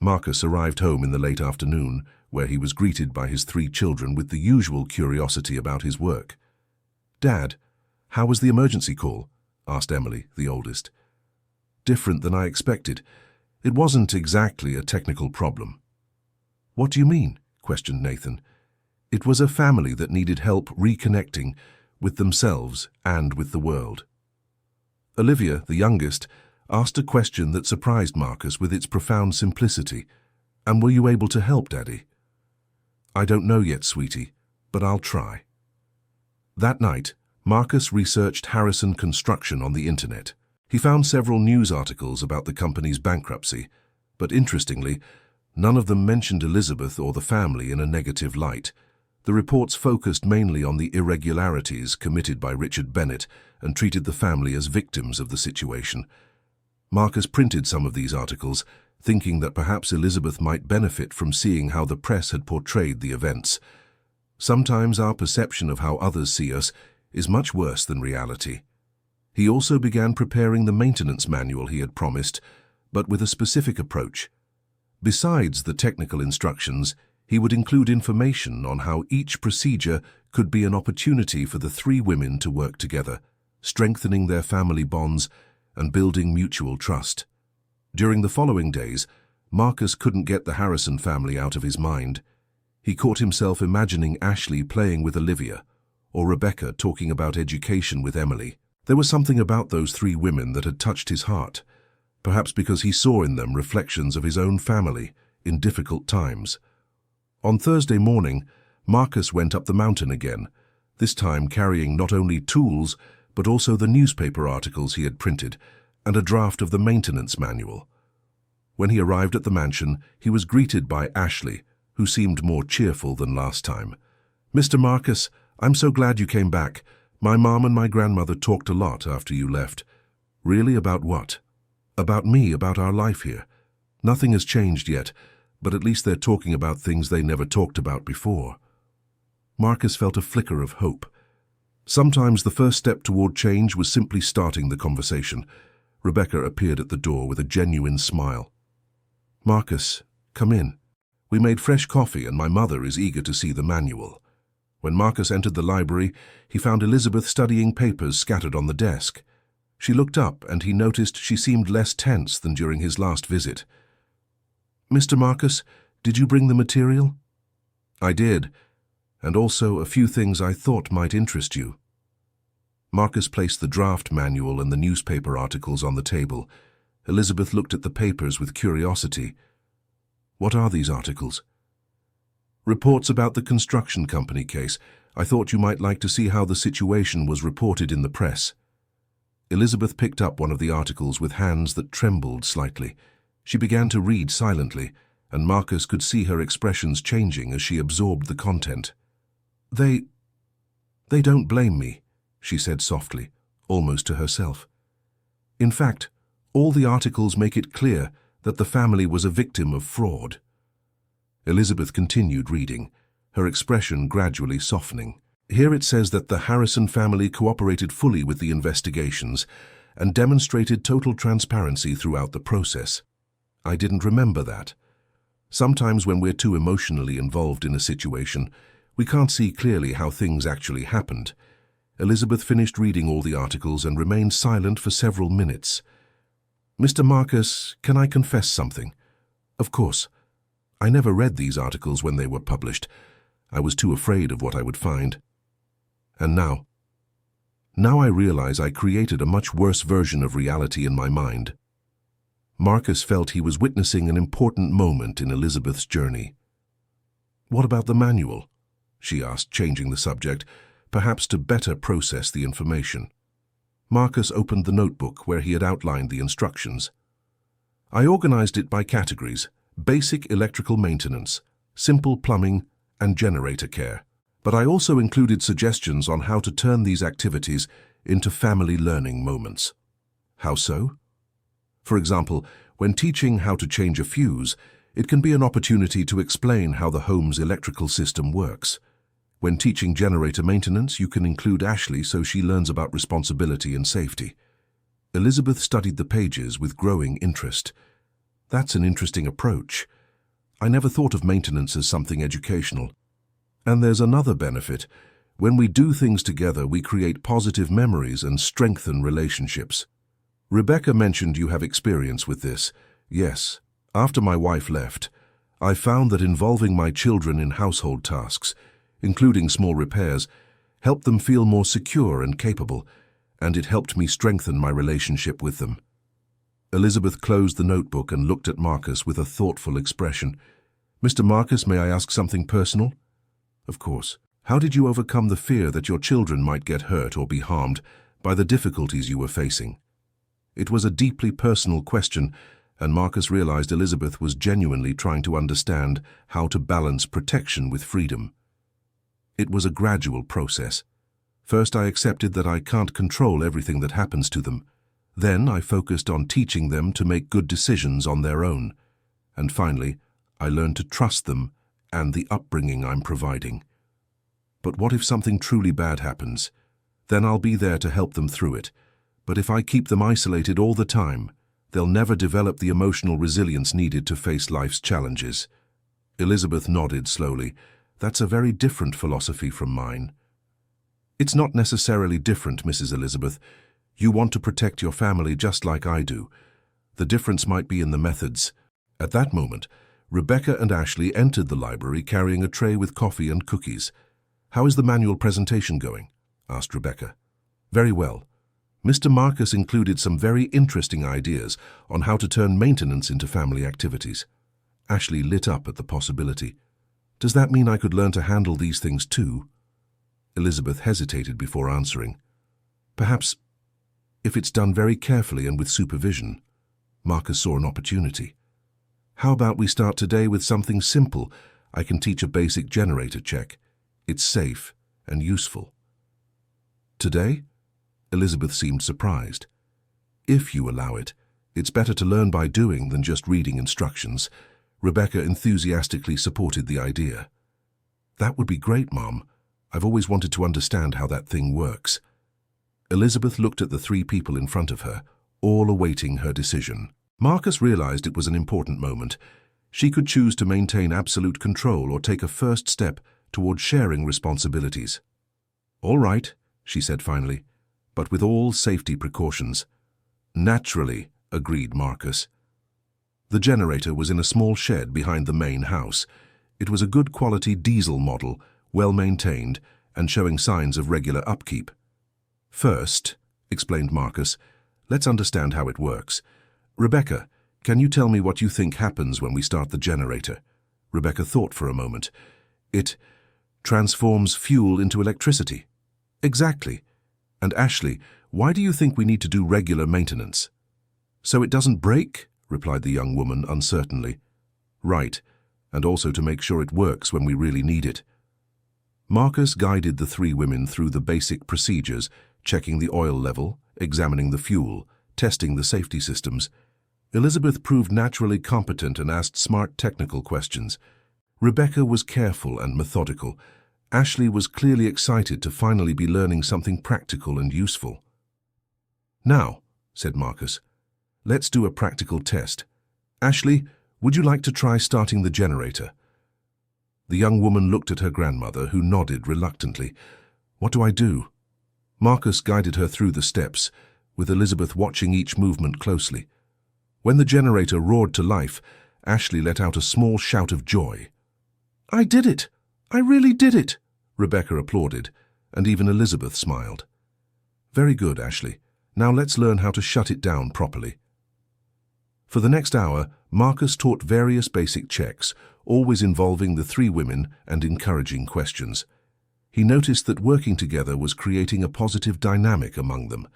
Marcus arrived home in the late afternoon, where he was greeted by his 3 children with the usual curiosity about his work. Dad, how was the emergency call? Asked Emily, the oldest. Different than I expected. It wasn't exactly a technical problem. What do you mean? Questioned Nathan. It was a family that needed help reconnecting with themselves and with the world. Olivia, the youngest, asked a question that surprised Marcus with its profound simplicity. And were you able to help, Daddy? I don't know yet, sweetie, but I'll try. That night, Marcus researched Harrison Construction on the internet. He found several news articles about the company's bankruptcy, but interestingly, none of them mentioned Elizabeth or the family in a negative light. The reports focused mainly on the irregularities committed by Richard Bennett and treated the family as victims of the situation. Marcus printed some of these articles, thinking that perhaps Elizabeth might benefit from seeing how the press had portrayed the events. Sometimes our perception of how others see us is much worse than reality. He also began preparing the maintenance manual he had promised, but with a specific approach. Besides the technical instructions, he would include information on how each procedure could be an opportunity for the 3 women to work together, strengthening their family bonds and building mutual trust. During the following days, Marcus couldn't get the Harrison family out of his mind. He caught himself imagining Ashley playing with Olivia, or Rebecca talking about education with Emily. There was something about those 3 women that had touched his heart, perhaps because he saw in them reflections of his own family in difficult times. On Thursday morning, Marcus went up the mountain again, this time carrying not only tools, but also the newspaper articles he had printed and a draft of the maintenance manual. When he arrived at the mansion, he was greeted by Ashley, who seemed more cheerful than last time. Mr. Marcus, I'm so glad you came back. My mom and my grandmother talked a lot after you left. Really, about what? About me, about our life here. Nothing has changed yet, but at least they're talking about things they never talked about before. Marcus felt a flicker of hope. Sometimes the first step toward change was simply starting the conversation. Rebecca appeared at the door with a genuine smile. Marcus, come in. We made fresh coffee and my mother is eager to see the manual. When Marcus entered the library, he found Elizabeth studying papers scattered on the desk. She looked up and he noticed she seemed less tense than during his last visit. Mr. Marcus, did you bring the material? I did, and also a few things I thought might interest you. Marcus placed the draft manual and the newspaper articles on the table. Elizabeth looked at the papers with curiosity. What are these articles? Reports about the construction company case. I thought you might like to see how the situation was reported in the press. Elizabeth picked up one of the articles with hands that trembled slightly. She began to read silently, and Marcus could see her expressions changing as she absorbed the content. They don't blame me, she said softly, almost to herself. In fact, all the articles make it clear that the family was a victim of fraud. Elizabeth continued reading, her expression gradually softening. Here it says that the Harrison family cooperated fully with the investigations and demonstrated total transparency throughout the process. I didn't remember that. Sometimes when we're too emotionally involved in a situation, we can't see clearly how things actually happened. Elizabeth finished reading all the articles and remained silent for several minutes. Mr. Marcus, can I confess something? Of course. I never read these articles when they were published. I was too afraid of what I would find. And now I realize I created a much worse version of reality in my mind. Marcus felt he was witnessing an important moment in Elizabeth's journey. What about the manual? She asked, changing the subject, perhaps to better process the information. Marcus opened the notebook where he had outlined the instructions. I organized it by categories: basic electrical maintenance, simple plumbing, and generator care. But I also included suggestions on how to turn these activities into family learning moments. How so? For example, when teaching how to change a fuse, it can be an opportunity to explain how the home's electrical system works. When teaching generator maintenance, you can include Ashley so she learns about responsibility and safety. Elizabeth studied the pages with growing interest. That's an interesting approach. I never thought of maintenance as something educational. And there's another benefit. When we do things together, we create positive memories and strengthen relationships. Rebecca mentioned you have experience with this. Yes, after my wife left, I found that involving my children in household tasks, including small repairs, helped them feel more secure and capable, and it helped me strengthen my relationship with them. Elizabeth closed the notebook and looked at Marcus with a thoughtful expression. Mr. Marcus, may I ask something personal? Of course. How did you overcome the fear that your children might get hurt or be harmed by the difficulties you were facing? It was a deeply personal question, and Marcus realized Elizabeth was genuinely trying to understand how to balance protection with freedom. It was a gradual process. First, I accepted that I can't control everything that happens to them. Then, I focused on teaching them to make good decisions on their own. And finally, I learned to trust them and the upbringing I'm providing. But what if something truly bad happens? Then I'll be there to help them through it. But if I keep them isolated all the time, they'll never develop the emotional resilience needed to face life's challenges. Elizabeth nodded slowly. That's a very different philosophy from mine. It's not necessarily different, Mrs. Elizabeth. You want to protect your family just like I do. The difference might be in the methods. At that moment, Rebecca and Ashley entered the library carrying a tray with coffee and cookies. How is the manual presentation going? Asked Rebecca. Very well. Mr. Marcus included some very interesting ideas on how to turn maintenance into family activities. Ashley lit up at the possibility. Does that mean I could learn to handle these things too? Elizabeth hesitated before answering. Perhaps, if it's done very carefully and with supervision. Marcus saw an opportunity. How about we start today with something simple? I can teach a basic generator check. It's safe and useful. Today? Elizabeth seemed surprised. If you allow it, it's better to learn by doing than just reading instructions. Rebecca enthusiastically supported the idea. That would be great, Mom. I've always wanted to understand how that thing works. Elizabeth looked at the three people in front of her, all awaiting her decision. Marcus realized it was an important moment. She could choose to maintain absolute control or take a first step toward sharing responsibilities. All right, she said finally, but with all safety precautions. Naturally, agreed Marcus. The generator was in a small shed behind the main house. It was a good quality diesel model, well maintained, and showing signs of regular upkeep. First, explained Marcus, let's understand how it works. Rebecca, can you tell me what you think happens when we start the generator? Rebecca thought for a moment. It transforms fuel into electricity. Exactly. And Ashley, why do you think we need to do regular maintenance? So it doesn't break? Replied the young woman uncertainly. Right, and also to make sure it works when we really need it. Marcus guided the three women through the basic procedures, checking the oil level, examining the fuel, testing the safety systems. Elizabeth proved naturally competent and asked smart technical questions. Rebecca was careful and methodical. Ashley was clearly excited to finally be learning something practical and useful. "Now," said Marcus, "let's do a practical test. Ashley, would you like to try starting the generator?" The young woman looked at her grandmother, who nodded reluctantly. "What do I do?" Marcus guided her through the steps, with Elizabeth watching each movement closely. When the generator roared to life, Ashley let out a small shout of joy. "I did it! I really did it!" Rebecca applauded, and even Elizabeth smiled. "Very good, Ashley. Now let's learn how to shut it down properly." For the next hour, Marcus taught various basic checks, always involving the three women and encouraging questions. He noticed that working together was creating a positive dynamic among them.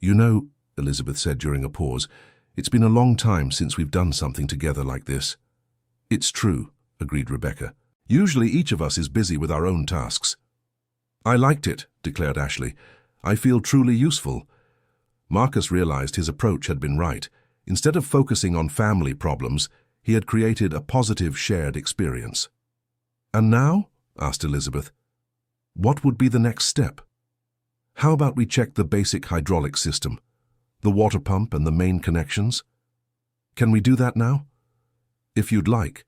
"You know," Elizabeth said during a pause, "it's been a long time since we've done something together like this." "It's true," agreed Rebecca. "Usually each of us is busy with our own tasks." "I liked it," declared Ashley. "I feel truly useful." Marcus realized his approach had been right. Instead of focusing on family problems, he had created a positive shared experience. "And now?" asked Elizabeth. "What would be the next step? How about we check the basic hydraulic system, the water pump and the main connections? Can we do that now?" "If you'd like."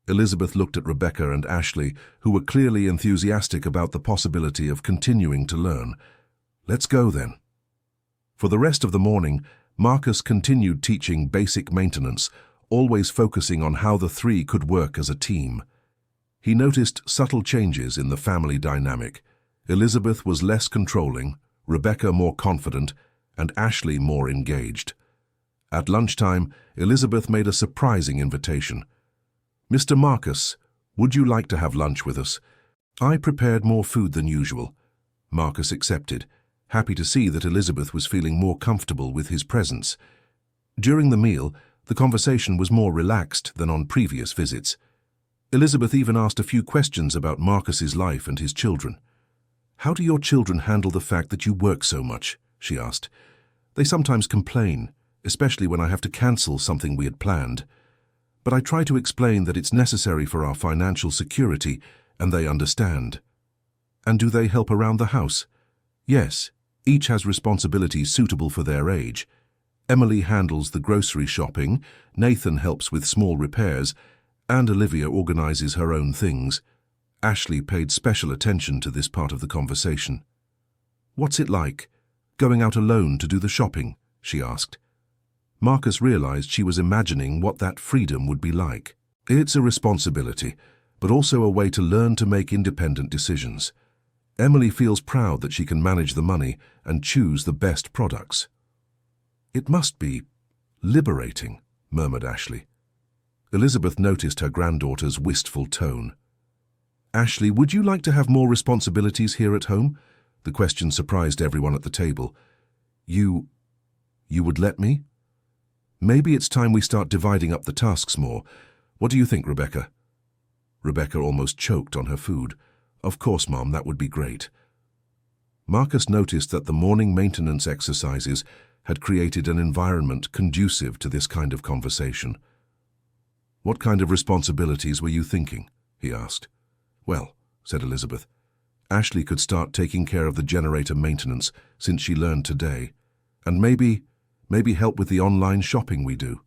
Elizabeth looked at Rebecca and Ashley, who were clearly enthusiastic about the possibility of continuing to learn. "Let's go then." For the rest of the morning, Marcus continued teaching basic maintenance, always focusing on how the three could work as a team. He noticed subtle changes in the family dynamic. Elizabeth was less controlling, Rebecca more confident, and Ashley more engaged. At lunchtime, Elizabeth made a surprising invitation. "Mr. Marcus, would you like to have lunch with us? I prepared more food than usual." Marcus accepted, happy to see that Elizabeth was feeling more comfortable with his presence. During the meal, the conversation was more relaxed than on previous visits. Elizabeth even asked a few questions about Marcus's life and his children. "How do your children handle the fact that you work so much?" she asked. "They sometimes complain, especially when I have to cancel something we had planned. But I try to explain that it's necessary for our financial security, and they understand." "And do they help around the house?" "Yes, each has responsibilities suitable for their age. Emily handles the grocery shopping, Nathan helps with small repairs, and Olivia organizes her own things." Ashley paid special attention to this part of the conversation. "What's it like, going out alone to do the shopping?" she asked. Marcus realized she was imagining what that freedom would be like. "It's a responsibility, but also a way to learn to make independent decisions. Emily feels proud that she can manage the money and choose the best products." "It must be liberating," murmured Ashley. Elizabeth noticed her granddaughter's wistful tone. "Ashley, would you like to have more responsibilities here at home?" The question surprised everyone at the table. You would let me?" "Maybe it's time we start dividing up the tasks more. What do you think, Rebecca?" Rebecca almost choked on her food. "Of course, Mom, that would be great." Marcus noticed that the morning maintenance exercises had created an environment conducive to this kind of conversation. "What kind of responsibilities were you thinking?" he asked. "Well," said Elizabeth, "Ashley could start taking care of the generator maintenance since she learned today, and maybe help with the online shopping we do."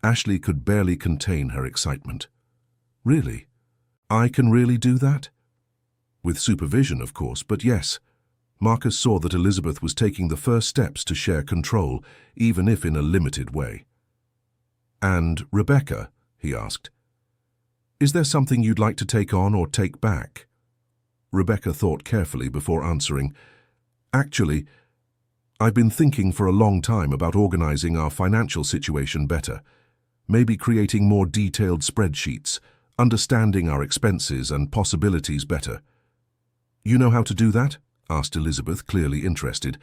Ashley could barely contain her excitement. "Really? I can really do that?" "With supervision, of course, but yes." Marcus saw that Elizabeth was taking the first steps to share control, even if in a limited way. "And Rebecca," he asked, "is there something you'd like to take on or take back?" Rebecca thought carefully before answering. "Actually, I've been thinking for a long time about organizing our financial situation better, maybe creating more detailed spreadsheets, understanding our expenses and possibilities better." "You know how to do that?" asked Elizabeth, clearly interested.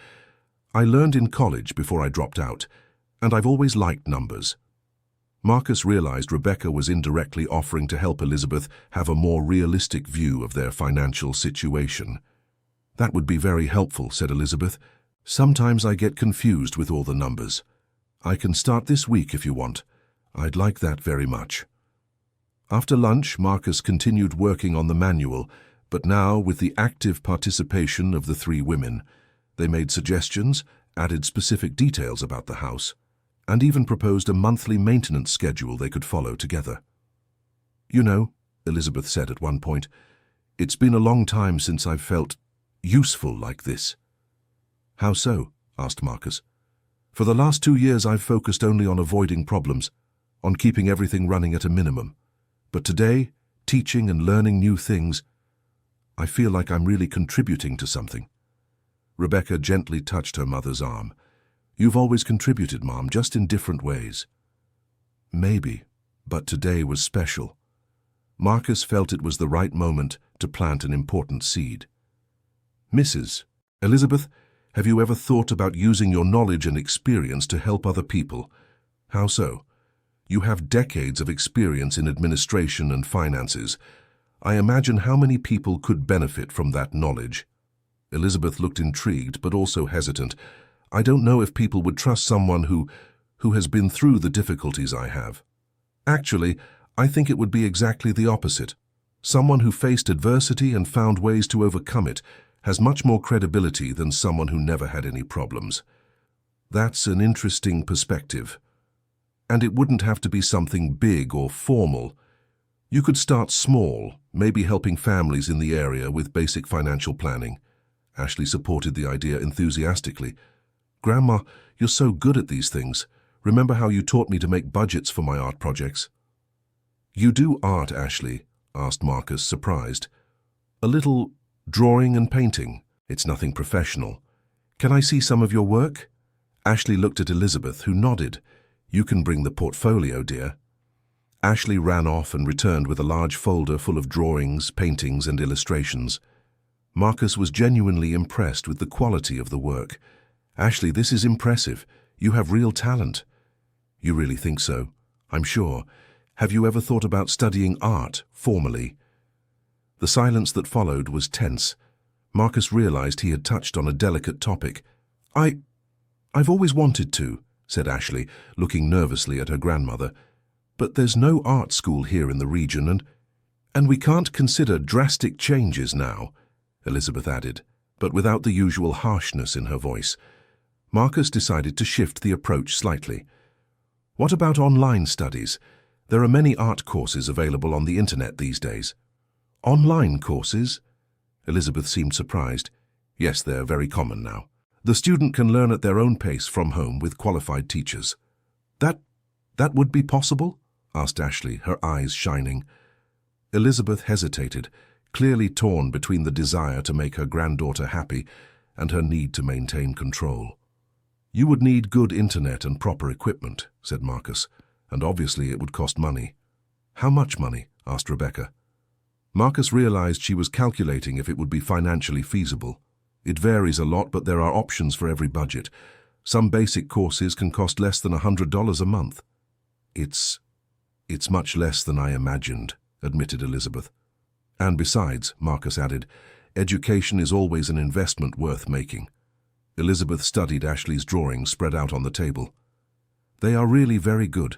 "I learned in college before I dropped out, and I've always liked numbers." Marcus realized Rebecca was indirectly offering to help Elizabeth have a more realistic view of their financial situation. "That would be very helpful," said Elizabeth. "Sometimes I get confused with all the numbers. I can start this week if you want. I'd like that very much." After lunch, Marcus continued working on the manual, but now with the active participation of the three women. They made suggestions, added specific details about the house, and even proposed a monthly maintenance schedule they could follow together. "You know," Elizabeth said at one point, "it's been a long time since I've felt useful like this." "How so?" asked Marcus. "For the last 2 years I've focused only on avoiding problems, on keeping everything running at a minimum. But today, teaching and learning new things, I feel like I'm really contributing to something." Rebecca gently touched her mother's arm. "You've always contributed, Mom, just in different ways." "Maybe, but today was special." Marcus felt it was the right moment to plant an important seed. "Mrs. Elizabeth, have you ever thought about using your knowledge and experience to help other people?" "How so?" "You have decades of experience in administration and finances. I imagine how many people could benefit from that knowledge." Elizabeth looked intrigued but also hesitant. "I don't know if people would trust someone who has been through the difficulties I have." "Actually, I think it would be exactly the opposite. Someone who faced adversity and found ways to overcome it has much more credibility than someone who never had any problems." "That's an interesting perspective. And it wouldn't have to be something big or formal. You could start small, maybe helping families in the area with basic financial planning." Ashley supported the idea enthusiastically. "Grandma, you're so good at these things. Remember how you taught me to make budgets for my art projects?" "You do art, Ashley?" asked Marcus, surprised. "A little drawing and painting. It's nothing professional. Can I see some of your work?" Ashley looked at Elizabeth, who nodded. "You can bring the portfolio, dear." Ashley ran off and returned with a large folder full of drawings, paintings, and illustrations. Marcus was genuinely impressed with the quality of the work. "Ashley, this is impressive. You have real talent." "You really think so?" "I'm sure. Have you ever thought about studying art formally?" The silence that followed was tense. Marcus realized he had touched on a delicate topic. I've always wanted to," said Ashley, looking nervously at her grandmother. "But there's no art school here in the region, and we can't consider drastic changes now," Elizabeth added, but without the usual harshness in her voice. Marcus decided to shift the approach slightly. "What about online studies? There are many art courses available on the internet these days." "Online courses?" Elizabeth seemed surprised. "Yes, they're very common now. The student can learn at their own pace from home with qualified teachers." That would be possible?" asked Ashley, her eyes shining. Elizabeth hesitated, clearly torn between the desire to make her granddaughter happy and her need to maintain control. "You would need good internet and proper equipment," said Marcus, "and obviously it would cost money." "How much money?" asked Rebecca. Marcus realized she was calculating if it would be financially feasible. It varies a lot, but there are options for every budget. Some basic courses can cost less than $100 a month. It's much less than I imagined," admitted Elizabeth. "And besides," Marcus added, "education is always an investment worth making." Elizabeth studied Ashley's drawings spread out on the table. "They are really very good."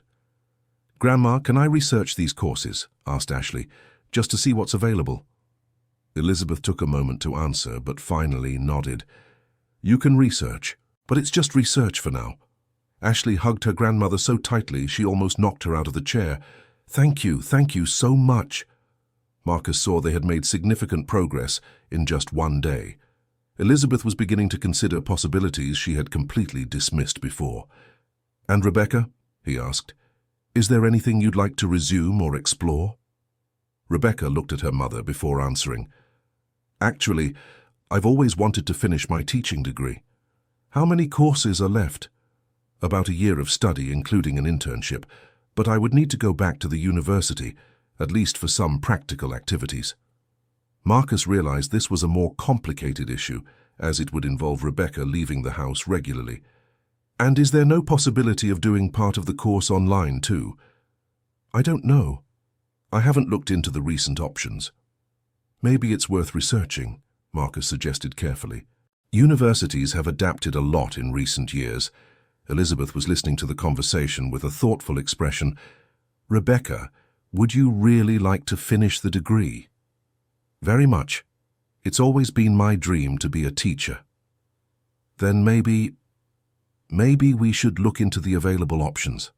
"Grandma, can I research these courses?" asked Ashley, "just to see what's available?" Elizabeth took a moment to answer, but finally nodded. "You can research, but it's just research for now." Ashley hugged her grandmother so tightly she almost knocked her out of the chair. Thank you so much." Marcus saw they had made significant progress in just one day. Elizabeth was beginning to consider possibilities she had completely dismissed before. "And Rebecca?" he asked. "Is there anything you'd like to resume or explore?" Rebecca looked at her mother before answering. "Actually, I've always wanted to finish my teaching degree." "How many courses are left?" "About a year of study, including an internship, but I would need to go back to the university, at least for some practical activities." Marcus realized this was a more complicated issue, as it would involve Rebecca leaving the house regularly. "And is there no possibility of doing part of the course online too?" "I don't know. I haven't looked into the recent options." "Maybe it's worth researching," Marcus suggested carefully. Universities have adapted a lot in recent years. Elizabeth was listening to the conversation with a thoughtful expression. "Rebecca, Would you really like to finish the degree? Very much. It's always been my dream to be a teacher. Then maybe we should look into the available options.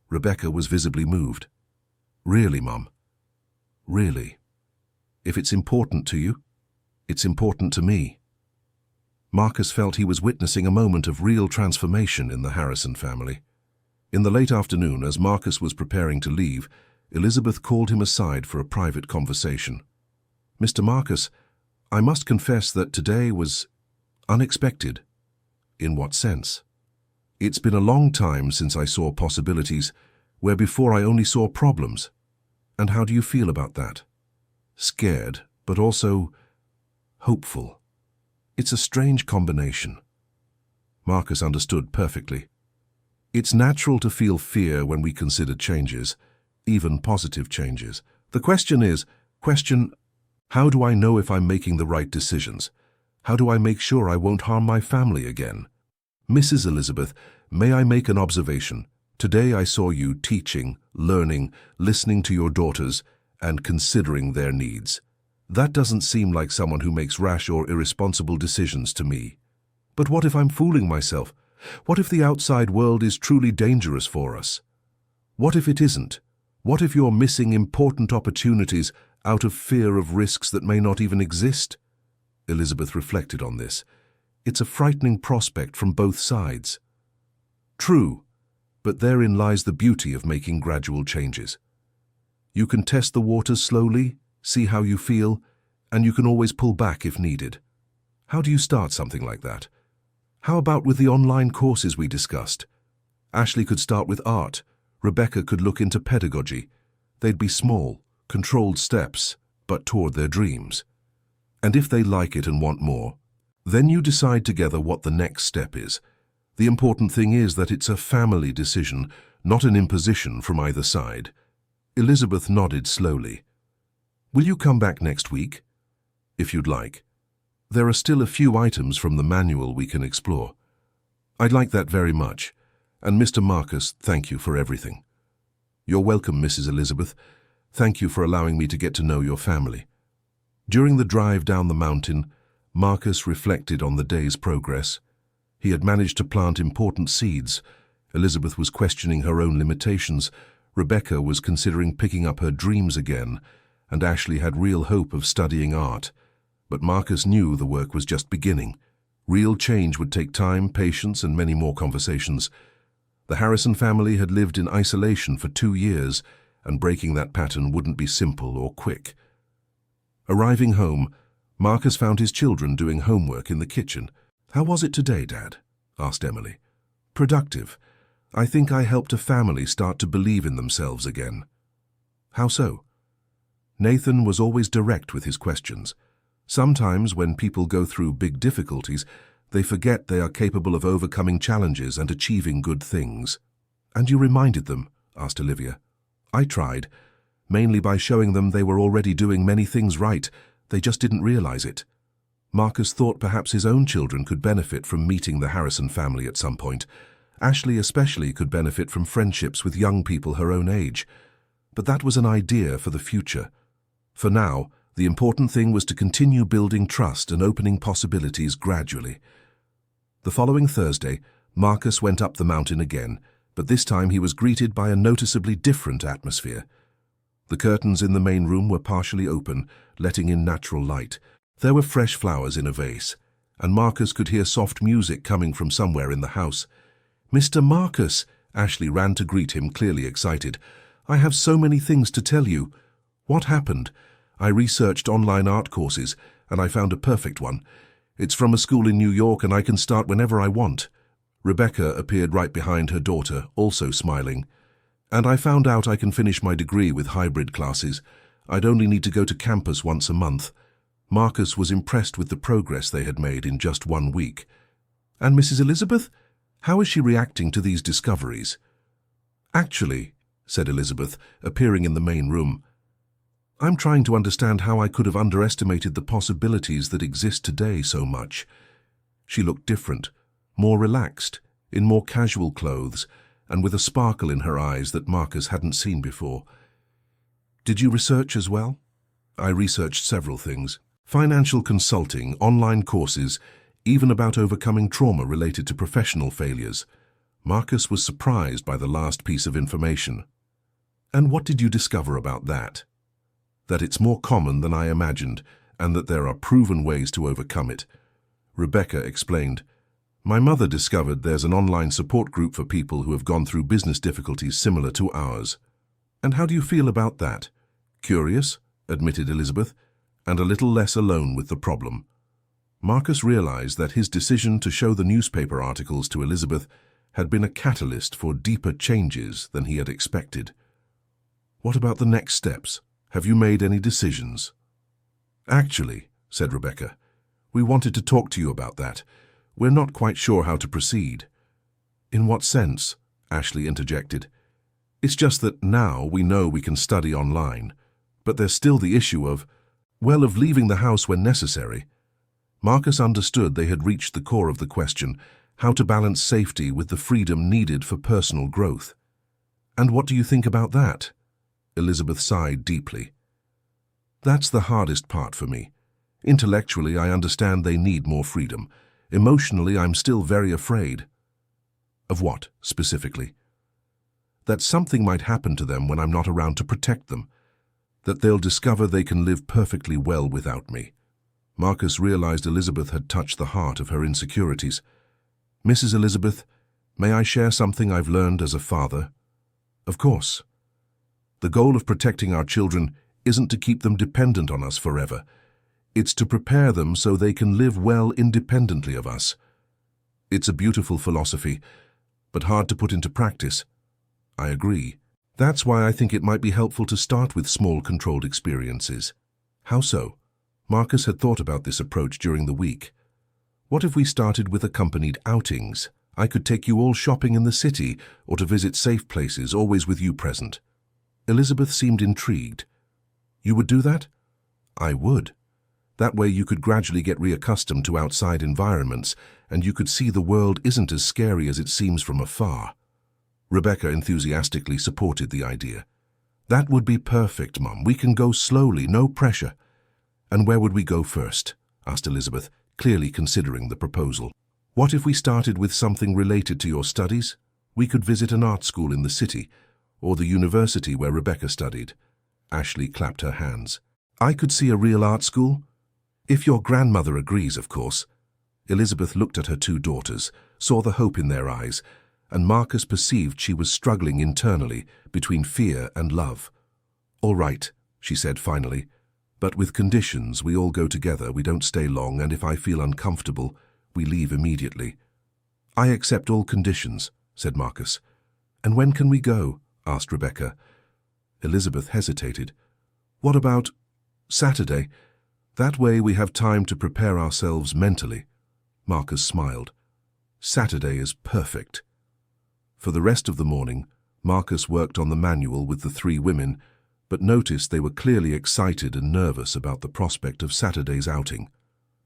Rebecca was visibly moved. Really, Mum? Really? If it's important to you, it's important to me. Marcus felt he was witnessing a moment of real transformation in the Harrison family. In the late afternoon, as Marcus was preparing to leave, Elizabeth called him aside for a private conversation. Mr. Marcus, I must confess that today was unexpected. In what sense? It's been a long time since I saw possibilities, where before I only saw problems. And how do you feel about that? Scared, but also hopeful. It's a strange combination. Marcus understood perfectly. It's natural to feel fear when we consider changes, even positive changes. The question is, how do I know if I'm making the right decisions? How do I make sure I won't harm my family again? Mrs. Elizabeth, may I make an observation? Today I saw you teaching, learning, listening to your daughters, and considering their needs. That doesn't seem like someone who makes rash or irresponsible decisions to me. But what if I'm fooling myself? What if the outside world is truly dangerous for us? What if it isn't? What if you're missing important opportunities out of fear of risks that may not even exist? Elizabeth reflected on this. It's a frightening prospect from both sides. True, but therein lies the beauty of making gradual changes. You can test the waters slowly, see how you feel, and you can always pull back if needed. How do you start something like that? How about with the online courses we discussed? Ashley could start with art. Rebecca could look into pedagogy. They'd be small, controlled steps, but toward their dreams. And if they like it and want more, then you decide together what the next step is. The important thing is that it's a family decision, not an imposition from either side. Elizabeth nodded slowly. Will you come back next week? If you'd like. There are still a few items from the manual we can explore. I'd like that very much. And Mr. Marcus, thank you for everything. You're welcome, Mrs. Elizabeth. Thank you for allowing me to get to know your family. During the drive down the mountain, Marcus reflected on the day's progress. He had managed to plant important seeds. Elizabeth was questioning her own limitations. Rebecca was considering picking up her dreams again, and Ashley had real hope of studying art. But Marcus knew the work was just beginning. Real change would take time, patience, and many more conversations. The Harrison family had lived in isolation for 2 years, and breaking that pattern wouldn't be simple or quick. Arriving home, Marcus found his children doing homework in the kitchen. "How was it today, Dad?" asked Emily. "Productive. I think I helped a family start to believe in themselves again." "How so?" Nathan was always direct with his questions. Sometimes when people go through big difficulties, they forget they are capable of overcoming challenges and achieving good things. "And you reminded them?" asked Olivia. "I tried, mainly by showing them they were already doing many things right. They just didn't realize it." Marcus thought perhaps his own children could benefit from meeting the Harrison family at some point. Ashley especially could benefit from friendships with young people her own age. But that was an idea for the future. For now, the important thing was to continue building trust and opening possibilities gradually. The following Thursday, Marcus went up the mountain again, but this time he was greeted by a noticeably different atmosphere. The curtains in the main room were partially open, letting in natural light. There were fresh flowers in a vase, and Marcus could hear soft music coming from somewhere in the house. "Mr. Marcus!" Ashley ran to greet him, clearly excited. "I have so many things to tell you." "What happened?" "I researched online art courses, and I found a perfect one. It's from a school in New York, and I can start whenever I want." Rebecca appeared right behind her daughter, also smiling. "And I found out I can finish my degree with hybrid classes. I'd only need to go to campus once a month." Marcus was impressed with the progress they had made in just 1 week. "And Mrs. Elizabeth? How is she reacting to these discoveries?" "Actually," said Elizabeth, appearing in the main room, "I'm trying to understand how I could have underestimated the possibilities that exist today so much." She looked different, more relaxed, in more casual clothes, and with a sparkle in her eyes that Marcus hadn't seen before. Did you research as well? I researched several things. Financial consulting, online courses, even about overcoming trauma related to professional failures. Marcus was surprised by the last piece of information. And what did you discover about that? That it's more common than I imagined, and that there are proven ways to overcome it. Rebecca explained, My mother discovered there's an online support group for people who have gone through business difficulties similar to ours. And how do you feel about that? Curious, admitted Elizabeth, and a little less alone with the problem. Marcus realized that his decision to show the newspaper articles to Elizabeth had been a catalyst for deeper changes than he had expected. What about the next steps? Have you made any decisions? Actually, said Rebecca, we wanted to talk to you about that. We're not quite sure how to proceed. In what sense? Ashley interjected. It's just that now we know we can study online, but there's still the issue of leaving the house when necessary. Marcus understood they had reached the core of the question, how to balance safety with the freedom needed for personal growth. And what do you think about that? Elizabeth sighed deeply. That's the hardest part for me. Intellectually, I understand they need more freedom. Emotionally, I'm still very afraid. Of what, specifically? That something might happen to them when I'm not around to protect them. That they'll discover they can live perfectly well without me. Marcus realized Elizabeth had touched the heart of her insecurities. Mrs. Elizabeth, may I share something I've learned as a father? Of course. The goal of protecting our children isn't to keep them dependent on us forever. It's to prepare them so they can live well independently of us. It's a beautiful philosophy, but hard to put into practice. I agree. That's why I think it might be helpful to start with small, controlled experiences. How so? Marcus had thought about this approach during the week. What if we started with accompanied outings? I could take you all shopping in the city or to visit safe places, always with you present. Elizabeth seemed intrigued. You would do that? I would. That way you could gradually get reaccustomed to outside environments, and you could see the world isn't as scary as it seems from afar. Rebecca enthusiastically supported the idea. That would be perfect, Mum. We can go slowly, no pressure. And where would we go first? Asked Elizabeth, clearly considering the proposal. What if we started with something related to your studies? We could visit an art school in the city, or the university where Rebecca studied. Ashley clapped her hands. I could see a real art school? If your grandmother agrees, of course. Elizabeth looked at her two daughters, saw the hope in their eyes, and Marcus perceived she was struggling internally between fear and love. All right, she said finally, but with conditions. We all go together, we don't stay long, and if I feel uncomfortable, we leave immediately. I accept all conditions, said Marcus. And when can we go? Asked Rebecca. Elizabeth hesitated. What about Saturday? That way we have time to prepare ourselves mentally. Marcus smiled. Saturday is perfect. For the rest of the morning, Marcus worked on the manual with the three women, but noticed they were clearly excited and nervous about the prospect of Saturday's outing.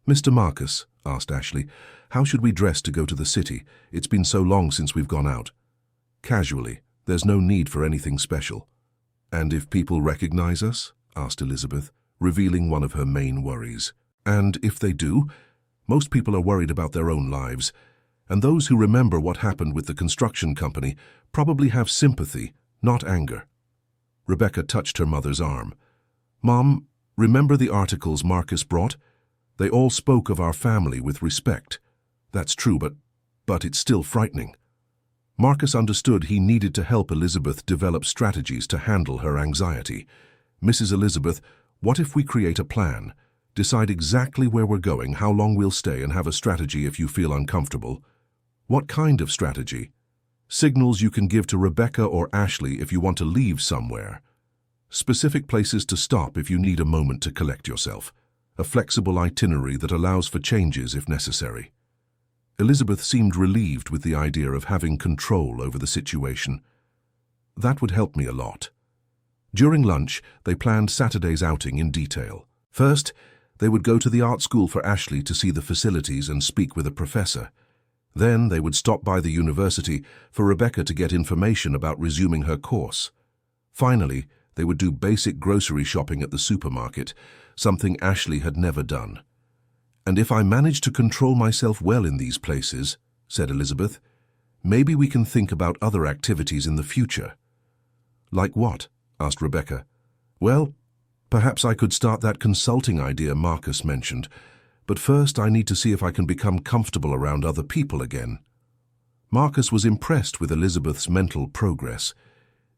Mr. Marcus, asked Ashley, how should we dress to go to the city? It's been so long since we've gone out. Casually. There's no need for anything special. And if people recognize us? Asked Elizabeth, revealing one of her main worries. And if they do? Most people are worried about their own lives, and those who remember what happened with the construction company probably have sympathy, not anger. Rebecca touched her mother's arm. Mom, remember the articles Marcus brought? They all spoke of our family with respect. That's true, but it's still frightening. Marcus understood he needed to help Elizabeth develop strategies to handle her anxiety. Mrs. Elizabeth, what if we create a plan? Decide exactly where we're going, how long we'll stay, and have a strategy if you feel uncomfortable. What kind of strategy? Signals you can give to Rebecca or Ashley if you want to leave somewhere. Specific places to stop if you need a moment to collect yourself. A flexible itinerary that allows for changes if necessary. Elizabeth seemed relieved with the idea of having control over the situation. That would help me a lot. During lunch, they planned Saturday's outing in detail. First, they would go to the art school for Ashley to see the facilities and speak with a professor. Then they would stop by the university for Rebecca to get information about resuming her course. Finally, They would do basic grocery shopping at the supermarket, something Ashley had never done. "And if I manage to control myself well in these places," said Elizabeth, "maybe we can think about other activities in the future." "Like what?" asked Rebecca. "Well, perhaps I could start that consulting idea Marcus mentioned, but first I need to see if I can become comfortable around other people again." Marcus was impressed with Elizabeth's mental progress.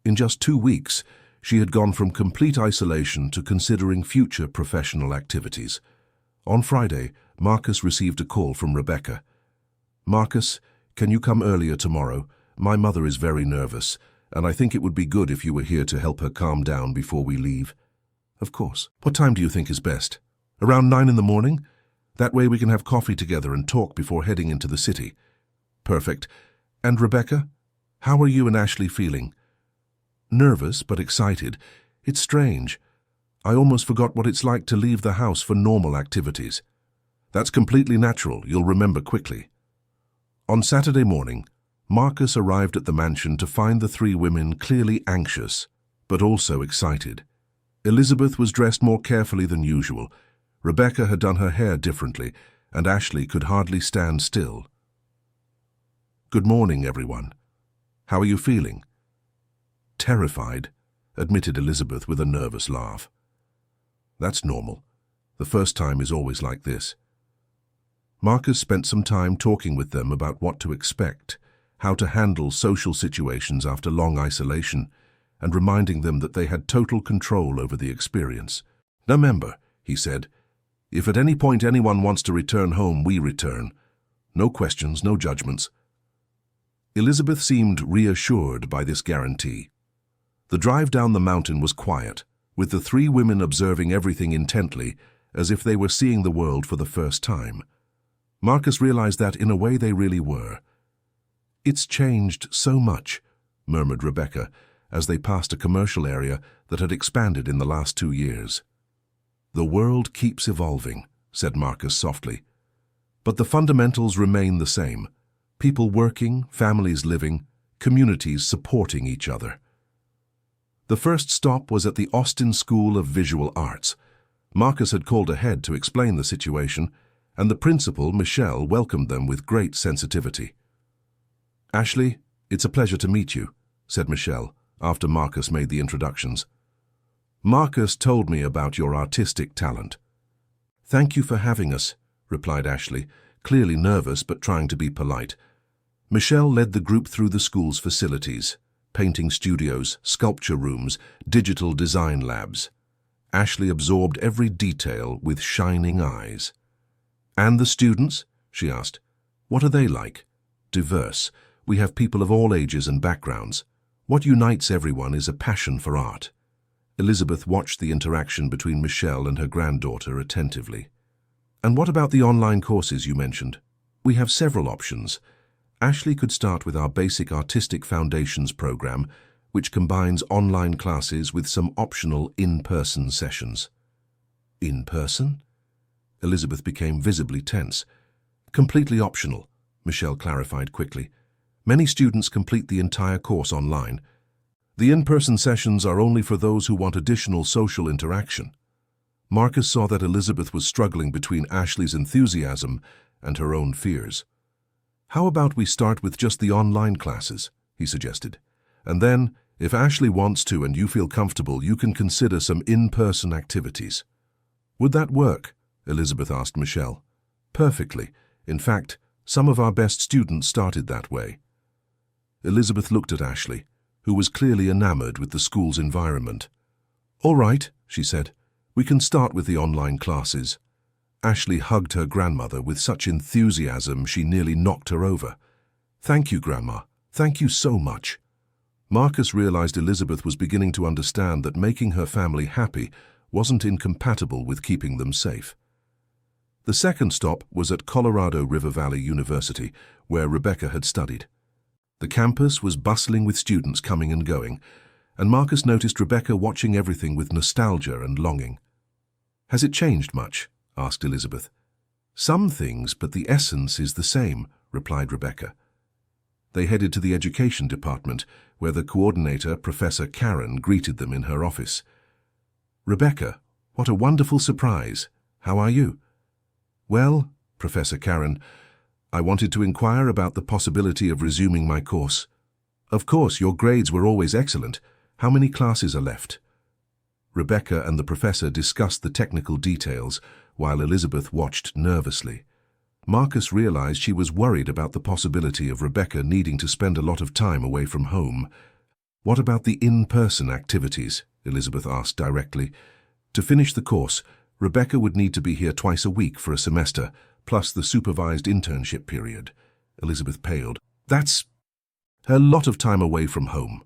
In just 2 weeks, she had gone from complete isolation to considering future professional activities. On Friday, Marcus received a call from Rebecca. "Marcus, can you come earlier tomorrow? My mother is very nervous, and I think it would be good if you were here to help her calm down before we leave." "Of course. What time do you think is best? Around 9 in the morning? That way we can have coffee together and talk before heading into the city." "Perfect. And Rebecca, how are you and Ashley feeling?" "Nervous, but excited. It's strange. I almost forgot what it's like to leave the house for normal activities." "That's completely natural. You'll remember quickly." On Saturday morning, Marcus arrived at the mansion to find the 3 women clearly anxious, but also excited. Elizabeth was dressed more carefully than usual. Rebecca had done her hair differently, and Ashley could hardly stand still. "Good morning, everyone. How are you feeling?" "Terrified," admitted Elizabeth with a nervous laugh. "That's normal. The first time is always like this." Marcus spent some time talking with them about what to expect, how to handle social situations after long isolation, and reminding them that they had total control over the experience. "Remember," he said, "if at any point anyone wants to return home, we return. No questions, no judgments." Elizabeth seemed reassured by this guarantee. The drive down the mountain was quiet, with the 3 women observing everything intently, as if they were seeing the world for the first time. Marcus realized that, in a way, they really were. "It's changed so much," murmured Rebecca, as they passed a commercial area that had expanded in the last 2 years. "The world keeps evolving," said Marcus softly. "But the fundamentals remain the same. People working, families living, communities supporting each other." The first stop was at the Austin School of Visual Arts. Marcus had called ahead to explain the situation, and the principal, Michelle, welcomed them with great sensitivity. "Ashley, it's a pleasure to meet you," said Michelle, after Marcus made the introductions. "Marcus told me about your artistic talent." "Thank you for having us," replied Ashley, clearly nervous but trying to be polite. Michelle led the group through the school's facilities: painting studios, sculpture rooms, digital design labs. Ashley absorbed every detail with shining eyes. "And the students?" she asked. "What are they like?" "Diverse. We have people of all ages and backgrounds. What unites everyone is a passion for art." Elizabeth watched the interaction between Michelle and her granddaughter attentively. "And what about the online courses you mentioned?" "We have several options. Ashley could start with our basic Artistic Foundations program, which combines online classes with some optional in-person sessions." "In person?" Elizabeth became visibly tense. "Completely optional," Michelle clarified quickly. "Many students complete the entire course online. The in-person sessions are only for those who want additional social interaction." Marcus saw that Elizabeth was struggling between Ashley's enthusiasm and her own fears. "How about we start with just the online classes?" he suggested. "And then, if Ashley wants to and you feel comfortable, you can consider some in-person activities." "Would that work?" Elizabeth asked Michelle. "Perfectly. In fact, some of our best students started that way." Elizabeth looked at Ashley, who was clearly enamored with the school's environment. "All right," she said. "We can start with the online classes." Ashley hugged her grandmother with such enthusiasm she nearly knocked her over. "Thank you, Grandma. Thank you so much." Marcus realized Elizabeth was beginning to understand that making her family happy wasn't incompatible with keeping them safe. The second stop was at Colorado River Valley University, where Rebecca had studied. The campus was bustling with students coming and going, and Marcus noticed Rebecca watching everything with nostalgia and longing. "Has it changed much?" asked Elizabeth. "Some things, but the essence is the same," replied Rebecca. They headed to the education department, where the coordinator, Professor Karen, greeted them in her office. "Rebecca, what a wonderful surprise. How are you?" "Well, Professor Karen, I wanted to inquire about the possibility of resuming my course." "Of course, your grades were always excellent. How many classes are left?" Rebecca and the professor discussed the technical details, while Elizabeth watched nervously. Marcus realized she was worried about the possibility of Rebecca needing to spend a lot of time away from home. "What about the in-person activities?" Elizabeth asked directly. "To finish the course, Rebecca would need to be here twice a week for a semester, plus the supervised internship period." Elizabeth paled. "That's a lot of time away from home."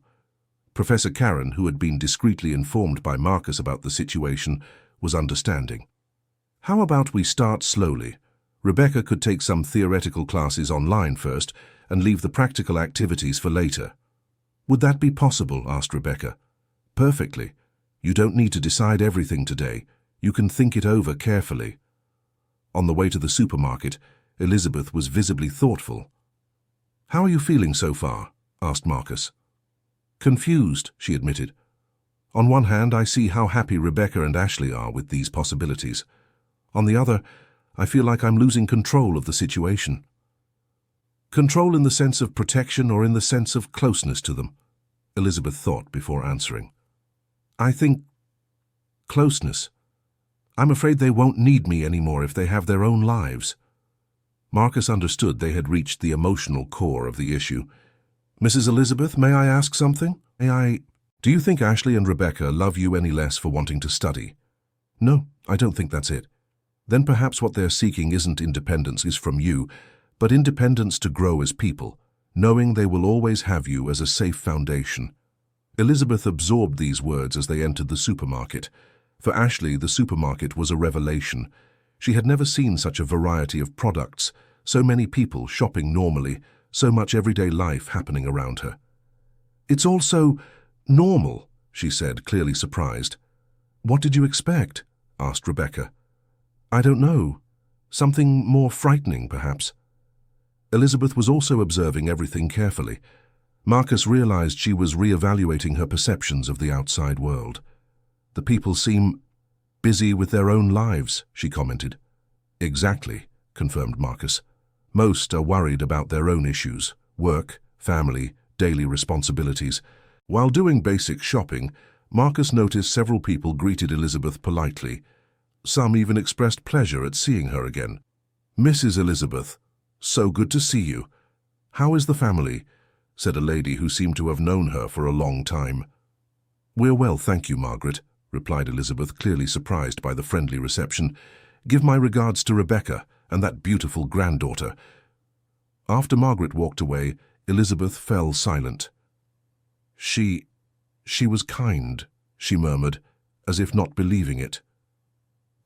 Professor Karen, who had been discreetly informed by Marcus about the situation, was understanding. "How about we start slowly? Rebecca could take some theoretical classes online first and leave the practical activities for later." "Would that be possible?" asked Rebecca. "Perfectly. You don't need to decide everything today. You can think it over carefully." On the way to the supermarket, Elizabeth was visibly thoughtful. "How are you feeling so far?" asked Marcus. "Confused," she admitted. "On one hand, I see how happy Rebecca and Ashley are with these possibilities. On the other, I feel like I'm losing control of the situation." "Control in the sense of protection or in the sense of closeness to them?" Elizabeth thought before answering. "I think closeness. I'm afraid they won't need me anymore if they have their own lives." Marcus understood they had reached the emotional core of the issue. "Mrs. Elizabeth, may I ask something? Do you think Ashley and Rebecca love you any less for wanting to study?" "No, I don't think that's it." "Then perhaps what they're seeking isn't independence from you, but independence to grow as people, knowing they will always have you as a safe foundation." Elizabeth absorbed these words as they entered the supermarket. For Ashley, the supermarket was a revelation. She had never seen such a variety of products, so many people shopping normally, so much everyday life happening around her. "It's all so normal," she said, clearly surprised. "What did you expect?" asked Rebecca. "I don't know. Something more frightening, perhaps." Elizabeth was also observing everything carefully. Marcus realized she was re-evaluating her perceptions of the outside world. "The people seem busy with their own lives," she commented. "Exactly," confirmed Marcus. "Most are worried about their own issues, work, family, daily responsibilities." While doing basic shopping, Marcus noticed several people greeted Elizabeth politely. Some even expressed pleasure at seeing her again. "Mrs. Elizabeth, so good to see you. How is the family?" said a lady who seemed to have known her for a long time. "We're well, thank you, Margaret," replied Elizabeth, clearly surprised by the friendly reception. "Give my regards to Rebecca and that beautiful granddaughter." After Margaret walked away, Elizabeth fell silent. She was kind," she murmured, as if not believing it.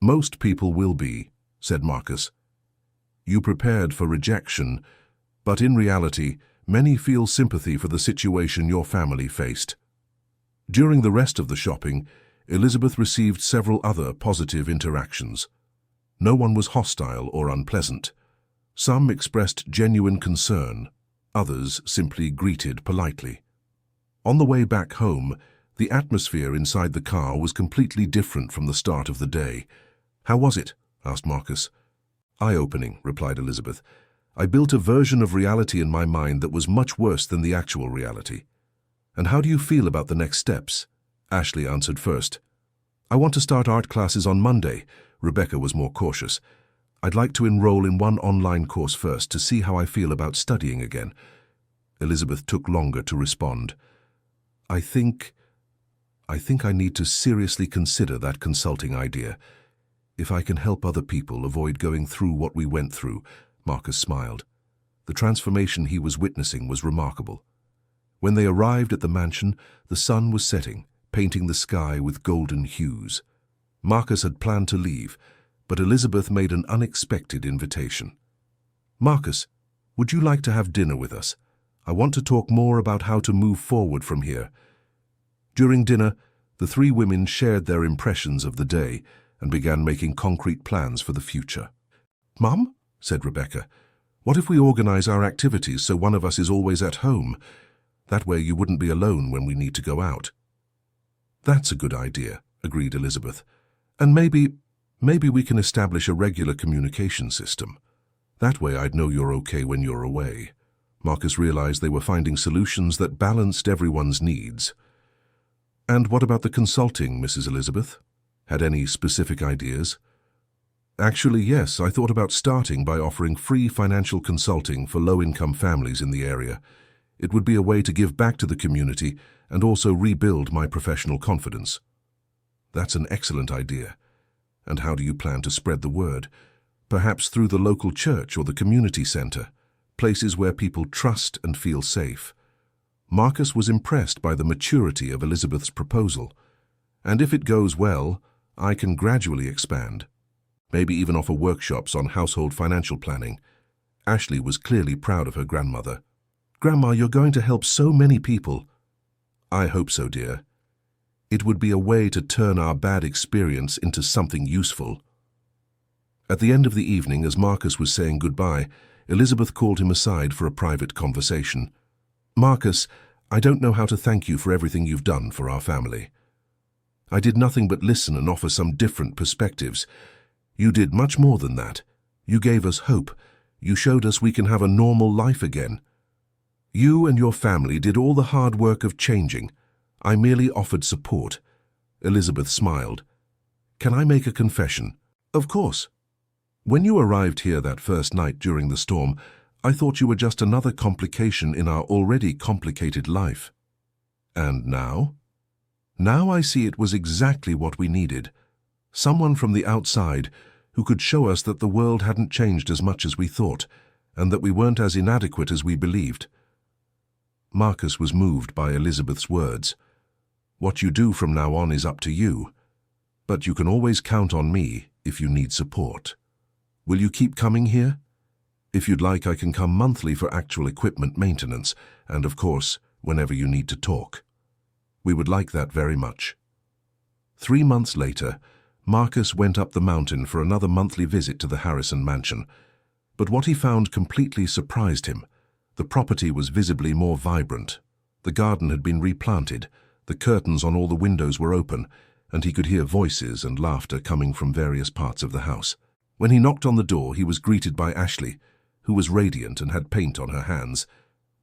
"Most people will be," said Marcus. "You prepared for rejection, but in reality, many feel sympathy for the situation your family faced." During the rest of the shopping, Elizabeth received several other positive interactions. No one was hostile or unpleasant. Some expressed genuine concern, others simply greeted politely. On the way back home, the atmosphere inside the car was completely different from the start of the day. "How was it?" asked Marcus. "Eye-opening," replied Elizabeth. "I built a version of reality in my mind that was much worse than the actual reality." "And how do you feel about the next steps?" Ashley answered first. "I want to start art classes on Monday." Rebecca was more cautious. "I'd like to enroll in one online course first to see how I feel about studying again." Elizabeth took longer to respond. I think I need to seriously consider that consulting idea. If I can help other people avoid going through what we went through." Marcus smiled. The transformation he was witnessing was remarkable. When they arrived at the mansion, the sun was setting, painting the sky with golden hues. Marcus had planned to leave, but Elizabeth made an unexpected invitation. "Marcus, would you like to have dinner with us? I want to talk more about how to move forward from here." During dinner, the three women shared their impressions of the day and began making concrete plans for the future. "Mum," said Rebecca, What if we organize our activities so one of us is always at home? That way you wouldn't be alone when we need to go out. That's a good idea, agreed Elizabeth. And maybe we can establish a regular communication system. That way I'd know you're okay when you're away. Marcus realized they were finding solutions that balanced everyone's needs. And what about the consulting, Mrs. Elizabeth? Had any specific ideas? Actually, yes, I thought about starting by offering free financial consulting for low-income families in the area. It would be a way to give back to the community and also rebuild my professional confidence. That's an excellent idea. And how do you plan to spread the word? Perhaps through the local church or the community center, places where people trust and feel safe. Marcus was impressed by the maturity of Elizabeth's proposal. And if it goes well, I can gradually expand. Maybe even offer workshops on household financial planning. Ashley was clearly proud of her grandmother. Grandma, you're going to help so many people. I hope so, dear. It would be a way to turn our bad experience into something useful. At the end of the evening, as Marcus was saying goodbye, Elizabeth called him aside for a private conversation. Marcus, I don't know how to thank you for everything you've done for our family. I did nothing but listen and offer some different perspectives. You did much more than that. You gave us hope. You showed us we can have a normal life again. You and your family did all the hard work of changing. I merely offered support. Elizabeth smiled. Can I make a confession? Of course. When you arrived here that first night during the storm, I thought you were just another complication in our already complicated life. And now? Now I see it was exactly what we needed. Someone from the outside who could show us that the world hadn't changed as much as we thought, and that we weren't as inadequate as we believed. Marcus was moved by Elizabeth's words. What you do from now on is up to you, but you can always count on me if you need support. Will you keep coming here? If you'd like, I can come monthly for actual equipment maintenance, and of course, whenever you need to talk. We would like that very much. 3 months later, Marcus went up the mountain for another monthly visit to the Harrison mansion. But what he found completely surprised him. The property was visibly more vibrant. The garden had been replanted, the curtains on all the windows were open, and he could hear voices and laughter coming from various parts of the house. When he knocked on the door, he was greeted by Ashley, who was radiant and had paint on her hands.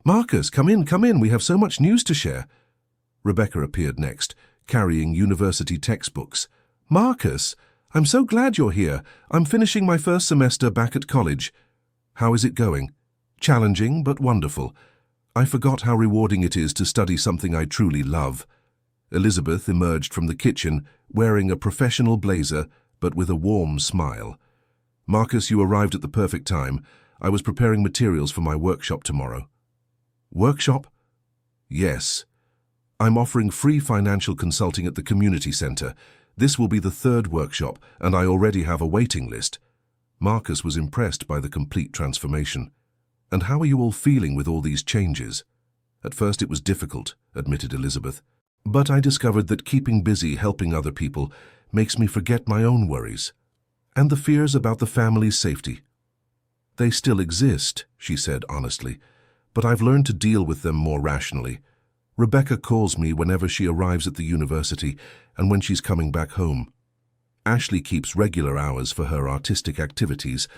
Marcus, come in, we have so much news to share. Rebecca appeared next, carrying university textbooks. Marcus, I'm so glad you're here. I'm finishing my first semester back at college. How is it going? Challenging, but wonderful. I forgot how rewarding it is to study something I truly love. Elizabeth emerged from the kitchen, wearing a professional blazer, but with a warm smile. Marcus, you arrived at the perfect time. I was preparing materials for my workshop tomorrow. Workshop? Yes. I'm offering free financial consulting at the community center. This will be the 3rd workshop, and I already have a waiting list. Marcus was impressed by the complete transformation. And how are you all feeling with all these changes? At first it was difficult, admitted Elizabeth. But I discovered that keeping busy helping other people makes me forget my own worries. And the fears about the family's safety. They still exist, she said honestly, but I've learned to deal with them more rationally. Rebecca calls me whenever she arrives at the university and when she's coming back home. Ashley keeps regular hours for her artistic activities,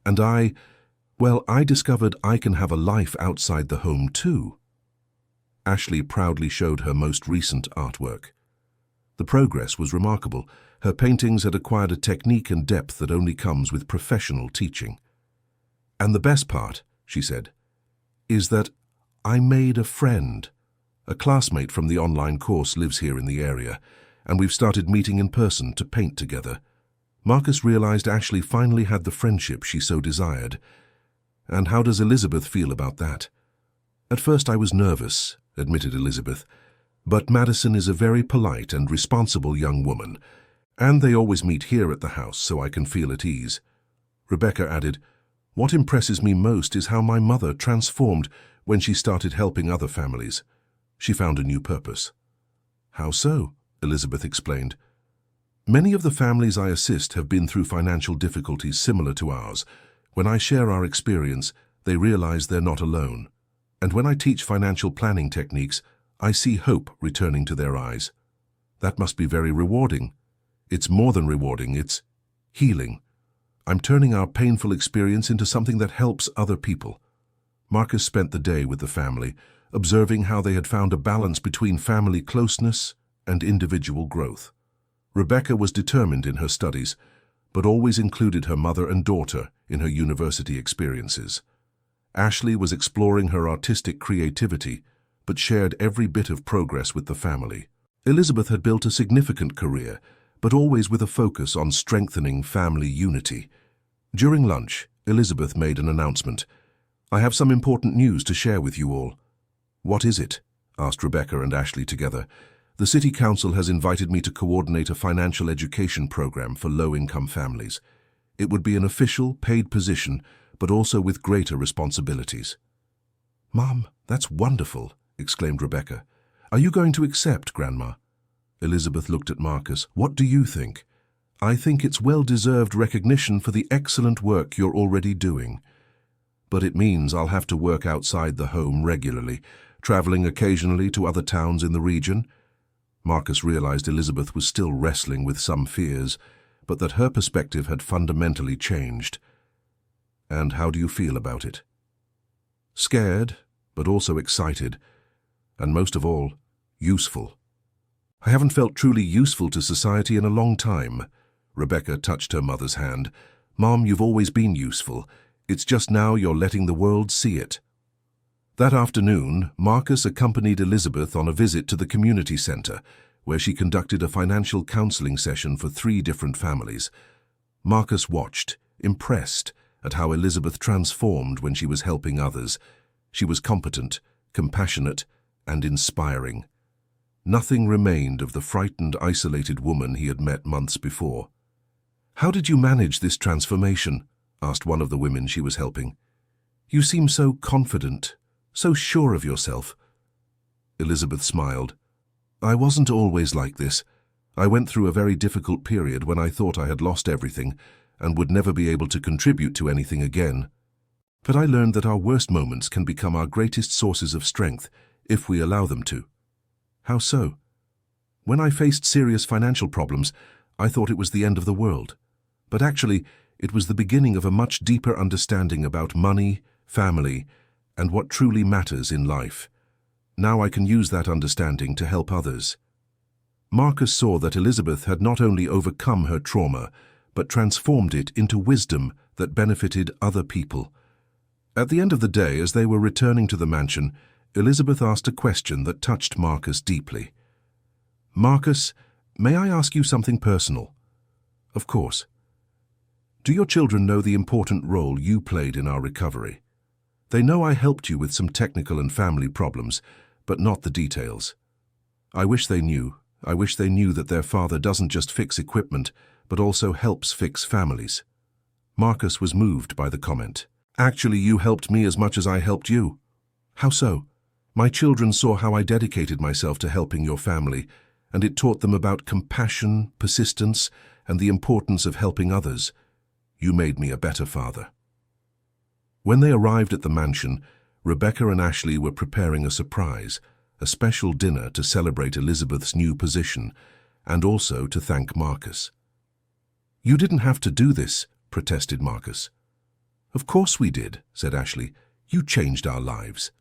and I discovered I can have a life outside the home too. Ashley proudly showed her most recent artwork. The progress was remarkable. Her paintings had acquired a technique and depth that only comes with professional teaching. And the best part, she said, is that I made a friend. A classmate from the online course lives here in the area, and we've started meeting in person to paint together. Marcus realized Ashley finally had the friendship she so desired. And how does Elizabeth feel about that? At first I was nervous, admitted Elizabeth, but Madison is a very polite and responsible young woman, and they always meet here at the house so I can feel at ease. Rebecca added, what impresses me most is how my mother transformed when she started helping other families. She found a new purpose. How so? Elizabeth explained. Many of the families I assist have been through financial difficulties similar to ours. When I share our experience, They realize they're not alone. And when I teach financial planning techniques, I see hope returning to their eyes. That must be very rewarding. It's more than rewarding, it's healing. I'm turning our painful experience into something that helps other people. Marcus spent the day with the family, observing how they had found a balance between family closeness and individual growth. Rebecca was determined in her studies, but always included her mother and daughter in her university experiences. Ashley was exploring her artistic creativity, but shared every bit of progress with the family. Elizabeth had built a significant career, but always with a focus on strengthening family unity. During lunch, Elizabeth made an announcement. "I have some important news to share with you all." "What is it?" asked Rebecca and Ashley together. "The City Council has invited me to coordinate a financial education program for low-income families. It would be an official, paid position, but also with greater responsibilities." "Mom, that's wonderful," exclaimed Rebecca. "Are you going to accept, Grandma?" Elizabeth looked at Marcus. "What do you think?" "I think it's well-deserved recognition for the excellent work you're already doing. But it means I'll have to work outside the home regularly, traveling occasionally to other towns in the region." Marcus realized Elizabeth was still wrestling with some fears, but that her perspective had fundamentally changed. "And how do you feel about it?" "Scared, but also excited, and most of all, useful. I haven't felt truly useful to society in a long time." Rebecca touched her mother's hand. "Mom, you've always been useful. It's just now you're letting the world see it." That afternoon, Marcus accompanied Elizabeth on a visit to the community center, where she conducted a financial counseling session for 3 different families. Marcus watched, impressed at how Elizabeth transformed when she was helping others. She was competent, compassionate, and inspiring. Nothing remained of the frightened, isolated woman he had met months before. "How did you manage this transformation?" asked one of the women she was helping. "You seem so confident, so sure of yourself." Elizabeth smiled. "I wasn't always like this. I went through a very difficult period when I thought I had lost everything and would never be able to contribute to anything again. But I learned that our worst moments can become our greatest sources of strength if we allow them to." "How so?" "When I faced serious financial problems, I thought it was the end of the world. But actually, it was the beginning of a much deeper understanding about money, family, and what truly matters in life. Now I can use that understanding to help others." Marcus saw that Elizabeth had not only overcome her trauma, but transformed it into wisdom that benefited other people. At the end of the day, as they were returning to the mansion, Elizabeth asked a question that touched Marcus deeply. "Marcus, may I ask you something personal?" "Of course." "Do your children know the important role you played in our recovery? They know I helped you with some technical and family problems, but not the details. I wish they knew. I wish they knew that their father doesn't just fix equipment, but also helps fix families." Marcus was moved by the comment. "Actually, you helped me as much as I helped you." "How so?" "My children saw how I dedicated myself to helping your family, and it taught them about compassion, persistence, and the importance of helping others. You made me a better father." When they arrived at the mansion, Rebecca and Ashley were preparing a surprise, a special dinner to celebrate Elizabeth's new position, and also to thank Marcus. "You didn't have to do this," protested Marcus. "Of course we did," said Ashley. "You changed our lives."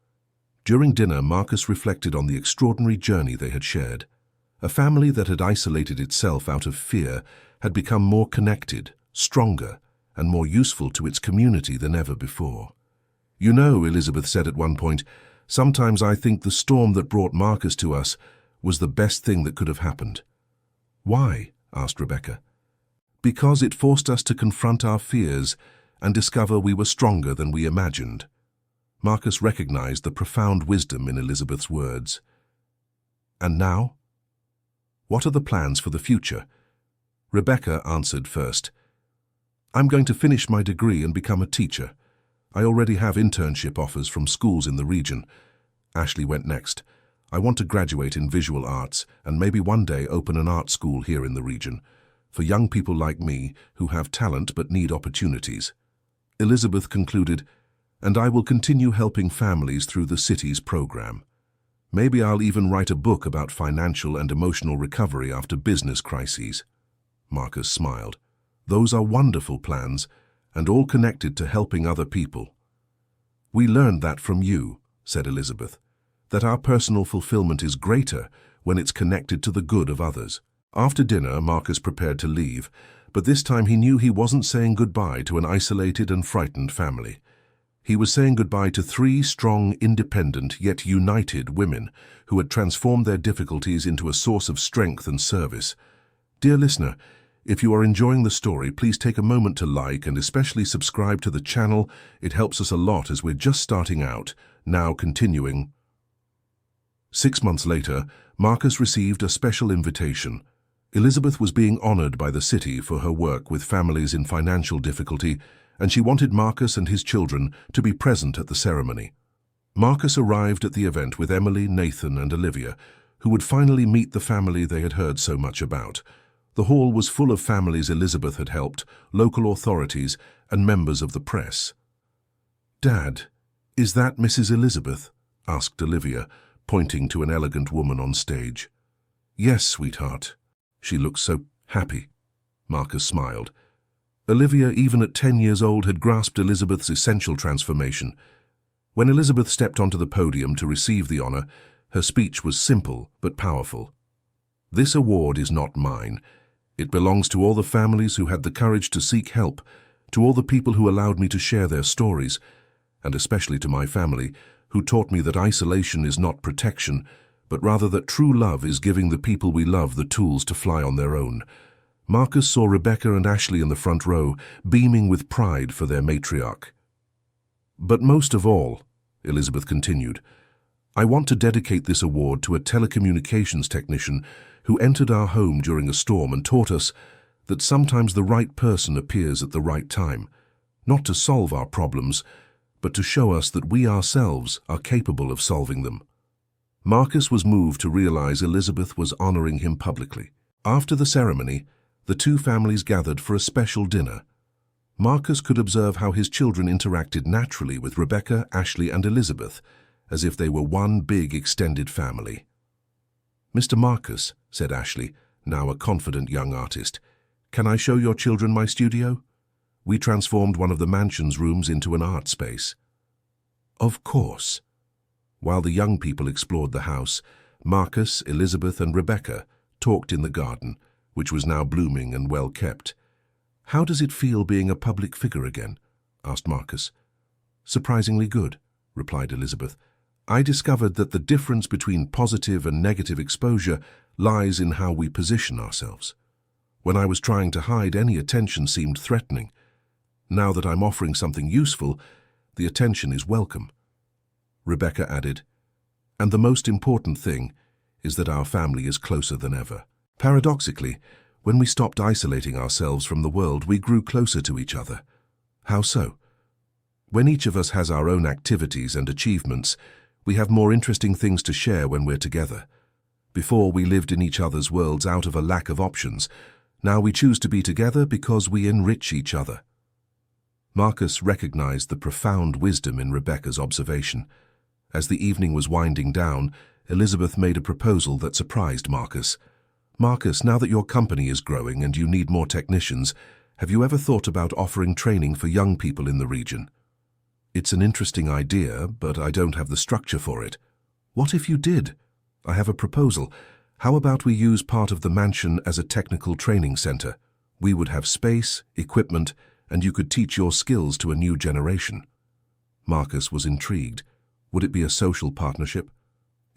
During dinner, Marcus reflected on the extraordinary journey they had shared. A family that had isolated itself out of fear had become more connected, stronger, and more useful to its community than ever before. "You know," Elizabeth said at one point, "sometimes I think the storm that brought Marcus to us was the best thing that could have happened." "Why?" asked Rebecca. "Because it forced us to confront our fears and discover we were stronger than we imagined." Marcus recognized the profound wisdom in Elizabeth's words. "And now? What are the plans for the future?" Rebecca answered first. "I'm going to finish my degree and become a teacher. I already have internship offers from schools in the region." Ashley went next. "I want to graduate in visual arts and maybe one day open an art school here in the region, for young people like me who have talent but need opportunities." Elizabeth concluded, and I will continue helping families through the city's program. Maybe I'll even write a book about financial and emotional recovery after business crises." Marcus smiled. "Those are wonderful plans, and all connected to helping other people." "We learned that from you," said Elizabeth, "that our personal fulfillment is greater when it's connected to the good of others." After dinner, Marcus prepared to leave, but this time he knew he wasn't saying goodbye to an isolated and frightened family. He was saying goodbye to 3 strong, independent, yet united women who had transformed their difficulties into a source of strength and service. Dear listener, if you are enjoying the story, please take a moment to like and especially subscribe to the channel. It helps us a lot as we're just starting out. Now continuing. 6 months later, Marcus received a special invitation. Elizabeth was being honored by the city for her work with families in financial difficulty, and she wanted Marcus and his children to be present at the ceremony. Marcus arrived at the event with Emily, Nathan, and Olivia, who would finally meet the family they had heard so much about. The hall was full of families Elizabeth had helped, local authorities, and members of the press. "Dad, is that Mrs. Elizabeth?" asked Olivia, pointing to an elegant woman on stage. "Yes, sweetheart. She looks so happy." Marcus smiled. Olivia, even at 10 years old, had grasped Elizabeth's essential transformation. When Elizabeth stepped onto the podium to receive the honor, her speech was simple but powerful. "This award is not mine. It belongs to all the families who had the courage to seek help, to all the people who allowed me to share their stories, and especially to my family, who taught me that isolation is not protection, but rather that true love is giving the people we love the tools to fly on their own." Marcus saw Rebecca and Ashley in the front row, beaming with pride for their matriarch. "But most of all," Elizabeth continued, "I want to dedicate this award to a telecommunications technician who entered our home during a storm and taught us that sometimes the right person appears at the right time, not to solve our problems, but to show us that we ourselves are capable of solving them." Marcus was moved to realize Elizabeth was honoring him publicly. After the ceremony, the 2 families gathered for a special dinner. Marcus could observe how his children interacted naturally with Rebecca, Ashley, and Elizabeth, as if they were one big extended family. "Mr. Marcus," said Ashley, now a confident young artist, "can I show your children my studio? We transformed one of the mansion's rooms into an art space." "Of course." While the young people explored the house, Marcus, Elizabeth, and Rebecca talked in the garden, which was now blooming and well kept. "How does it feel being a public figure again?" asked Marcus. "Surprisingly good," replied Elizabeth. "I discovered that the difference between positive and negative exposure lies in how we position ourselves. When I was trying to hide, any attention seemed threatening. Now that I'm offering something useful, the attention is welcome." Rebecca added, "And the most important thing is that our family is closer than ever." Paradoxically, when we stopped isolating ourselves from the world, we grew closer to each other. How so? When each of us has our own activities and achievements, we have more interesting things to share when we're together. Before, we lived in each other's worlds out of a lack of options. Now we choose to be together because we enrich each other. Marcus recognized the profound wisdom in Rebecca's observation. As the evening was winding down, Elizabeth made a proposal that surprised Marcus. "Marcus, now that your company is growing and you need more technicians, have you ever thought about offering training for young people in the region?" "It's an interesting idea, but I don't have the structure for it." "What if you did? I have a proposal. How about we use part of the mansion as a technical training center? We would have space, equipment, and you could teach your skills to a new generation." Marcus was intrigued. Would it be a social partnership?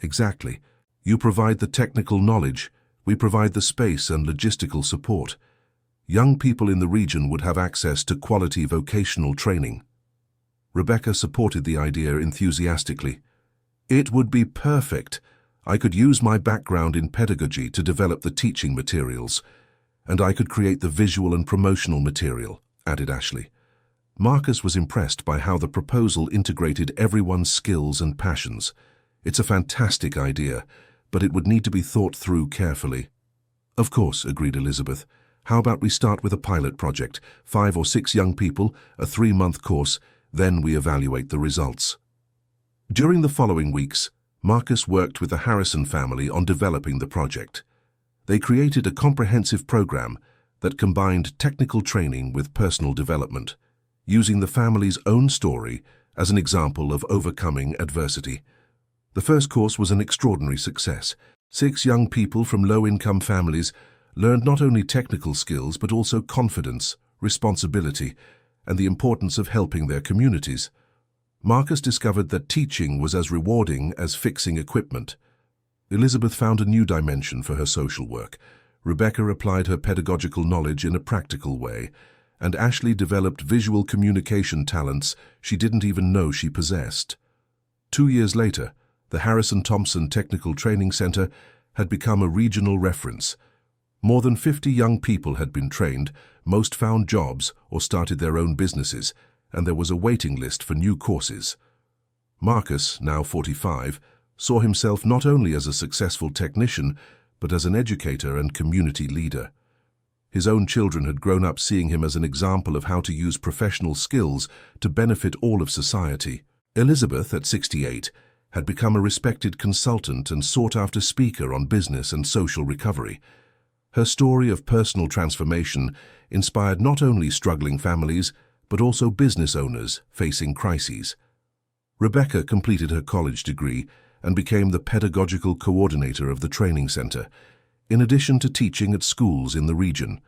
"Exactly. You provide the technical knowledge, we provide the space and logistical support. Young people in the region would have access to quality vocational training." Rebecca supported the idea enthusiastically. "It would be perfect. I could use my background in pedagogy to develop the teaching materials, and I could create the visual and promotional material," added Ashley. Marcus was impressed by how the proposal integrated everyone's skills and passions. "It's a fantastic idea, but it would need to be thought through carefully." "Of course," agreed Elizabeth. "How about we start with a pilot project, 5 or 6 young people, a 3-month course, Then we evaluate the results. During the following weeks, Marcus worked with the Harrison family on developing the project. They created a comprehensive program that combined technical training with personal development, using the family's own story as an example of overcoming adversity. The first course was an extraordinary success. 6 young people from low-income families learned not only technical skills but also confidence, responsibility, and the importance of helping their communities. Marcus discovered that teaching was as rewarding as fixing equipment. Elizabeth found a new dimension for her social work. Rebecca applied her pedagogical knowledge in a practical way, and Ashley developed visual communication talents she didn't even know she possessed. 2 years later, the Harrison Thompson Technical Training Center had become a regional reference. More than 50 young people had been trained, most found jobs or started their own businesses, and there was a waiting list for new courses. Marcus, now 45, saw himself not only as a successful technician, but as an educator and community leader. His own children had grown up seeing him as an example of how to use professional skills to benefit all of society. Elizabeth, at 68, had become a respected consultant and sought-after speaker on business and social recovery. Her story of personal transformation inspired not only struggling families, but also business owners facing crises. Rebecca completed her college degree and became the pedagogical coordinator of the training center. In addition to teaching at schools in the region,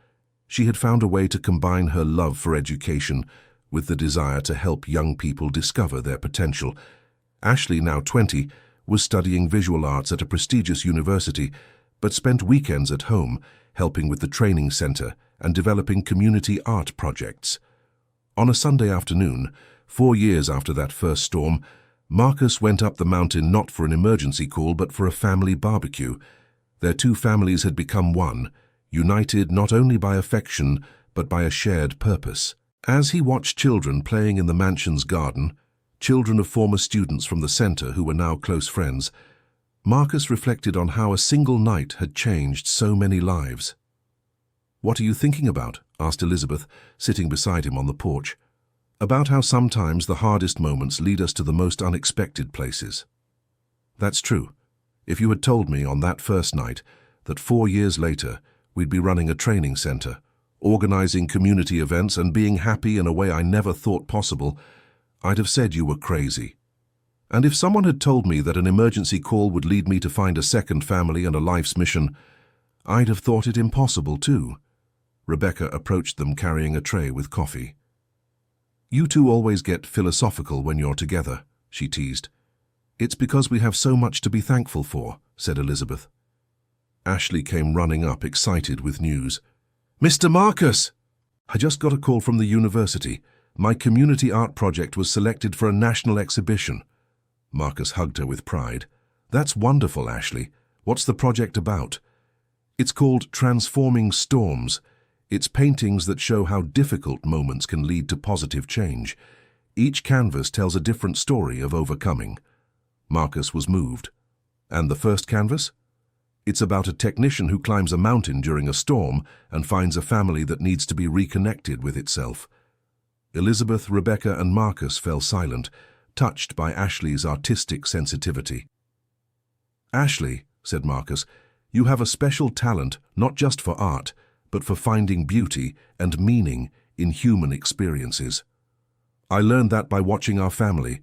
she had found a way to combine her love for education with the desire to help young people discover their potential. Ashley, now 20, was studying visual arts at a prestigious university, but spent weekends at home helping with the training center and developing community art projects. On a Sunday afternoon, 4 years after that first storm, Marcus went up the mountain not for an emergency call but for a family barbecue. Their 2 families had become one, united not only by affection but by a shared purpose. As he watched children playing in the mansion's garden, children of former students from the center who were now close friends, Marcus reflected on how a single night had changed so many lives. "What are you thinking about?" asked Elizabeth, sitting beside him on the porch. "About how sometimes the hardest moments lead us to the most unexpected places." "That's true. If you had told me on that first night that 4 years later we'd be running a training center, organizing community events and being happy in a way I never thought possible, I'd have said you were crazy. And if someone had told me that an emergency call would lead me to find a second family and a life's mission, I'd have thought it impossible too." Rebecca approached them carrying a tray with coffee. "You two always get philosophical when you're together," she teased. "It's because we have so much to be thankful for," said Elizabeth. Ashley came running up, excited with news. "Mr. Marcus! I just got a call from the university. My community art project was selected for a national exhibition." Marcus hugged her with pride. "That's wonderful, Ashley. What's the project about?" "It's called Transforming Storms. It's paintings that show how difficult moments can lead to positive change. Each canvas tells a different story of overcoming." Marcus was moved. "And the first canvas?" "It's about a technician who climbs a mountain during a storm and finds a family that needs to be reconnected with itself." Elizabeth, Rebecca, and Marcus fell silent, touched by Ashley's artistic sensitivity. "Ashley," said Marcus, "you have a special talent not just for art, but for finding beauty and meaning in human experiences. I learned that by watching our family.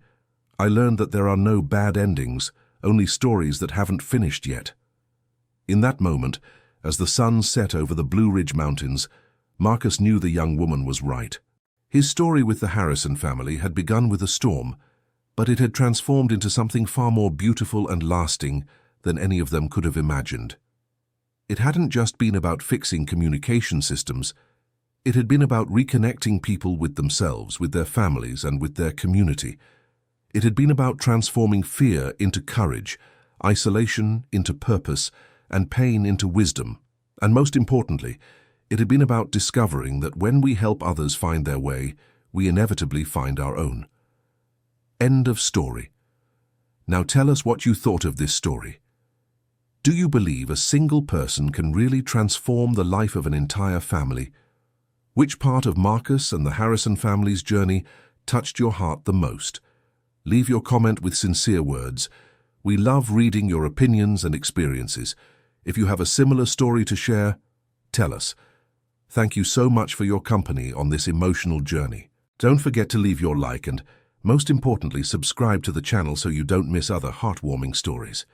I learned that there are no bad endings, only stories that haven't finished yet." In that moment, as the sun set over the Blue Ridge Mountains, Marcus knew the young woman was right. His story with the Harrison family had begun with a storm, but it had transformed into something far more beautiful and lasting than any of them could have imagined. It hadn't just been about fixing communication systems. It had been about reconnecting people with themselves, with their families, and with their community. It had been about transforming fear into courage, isolation into purpose, and pain into wisdom. And most importantly, it had been about discovering that when we help others find their way, we inevitably find our own. End of story. Now tell us what you thought of this story. Do you believe a single person can really transform the life of an entire family? Which part of Marcus and the Harrison family's journey touched your heart the most? Leave your comment with sincere words. We love reading your opinions and experiences. If you have a similar story to share, tell us. Thank you so much for your company on this emotional journey. Don't forget to leave your like and, most importantly, subscribe to the channel so you don't miss other heartwarming stories.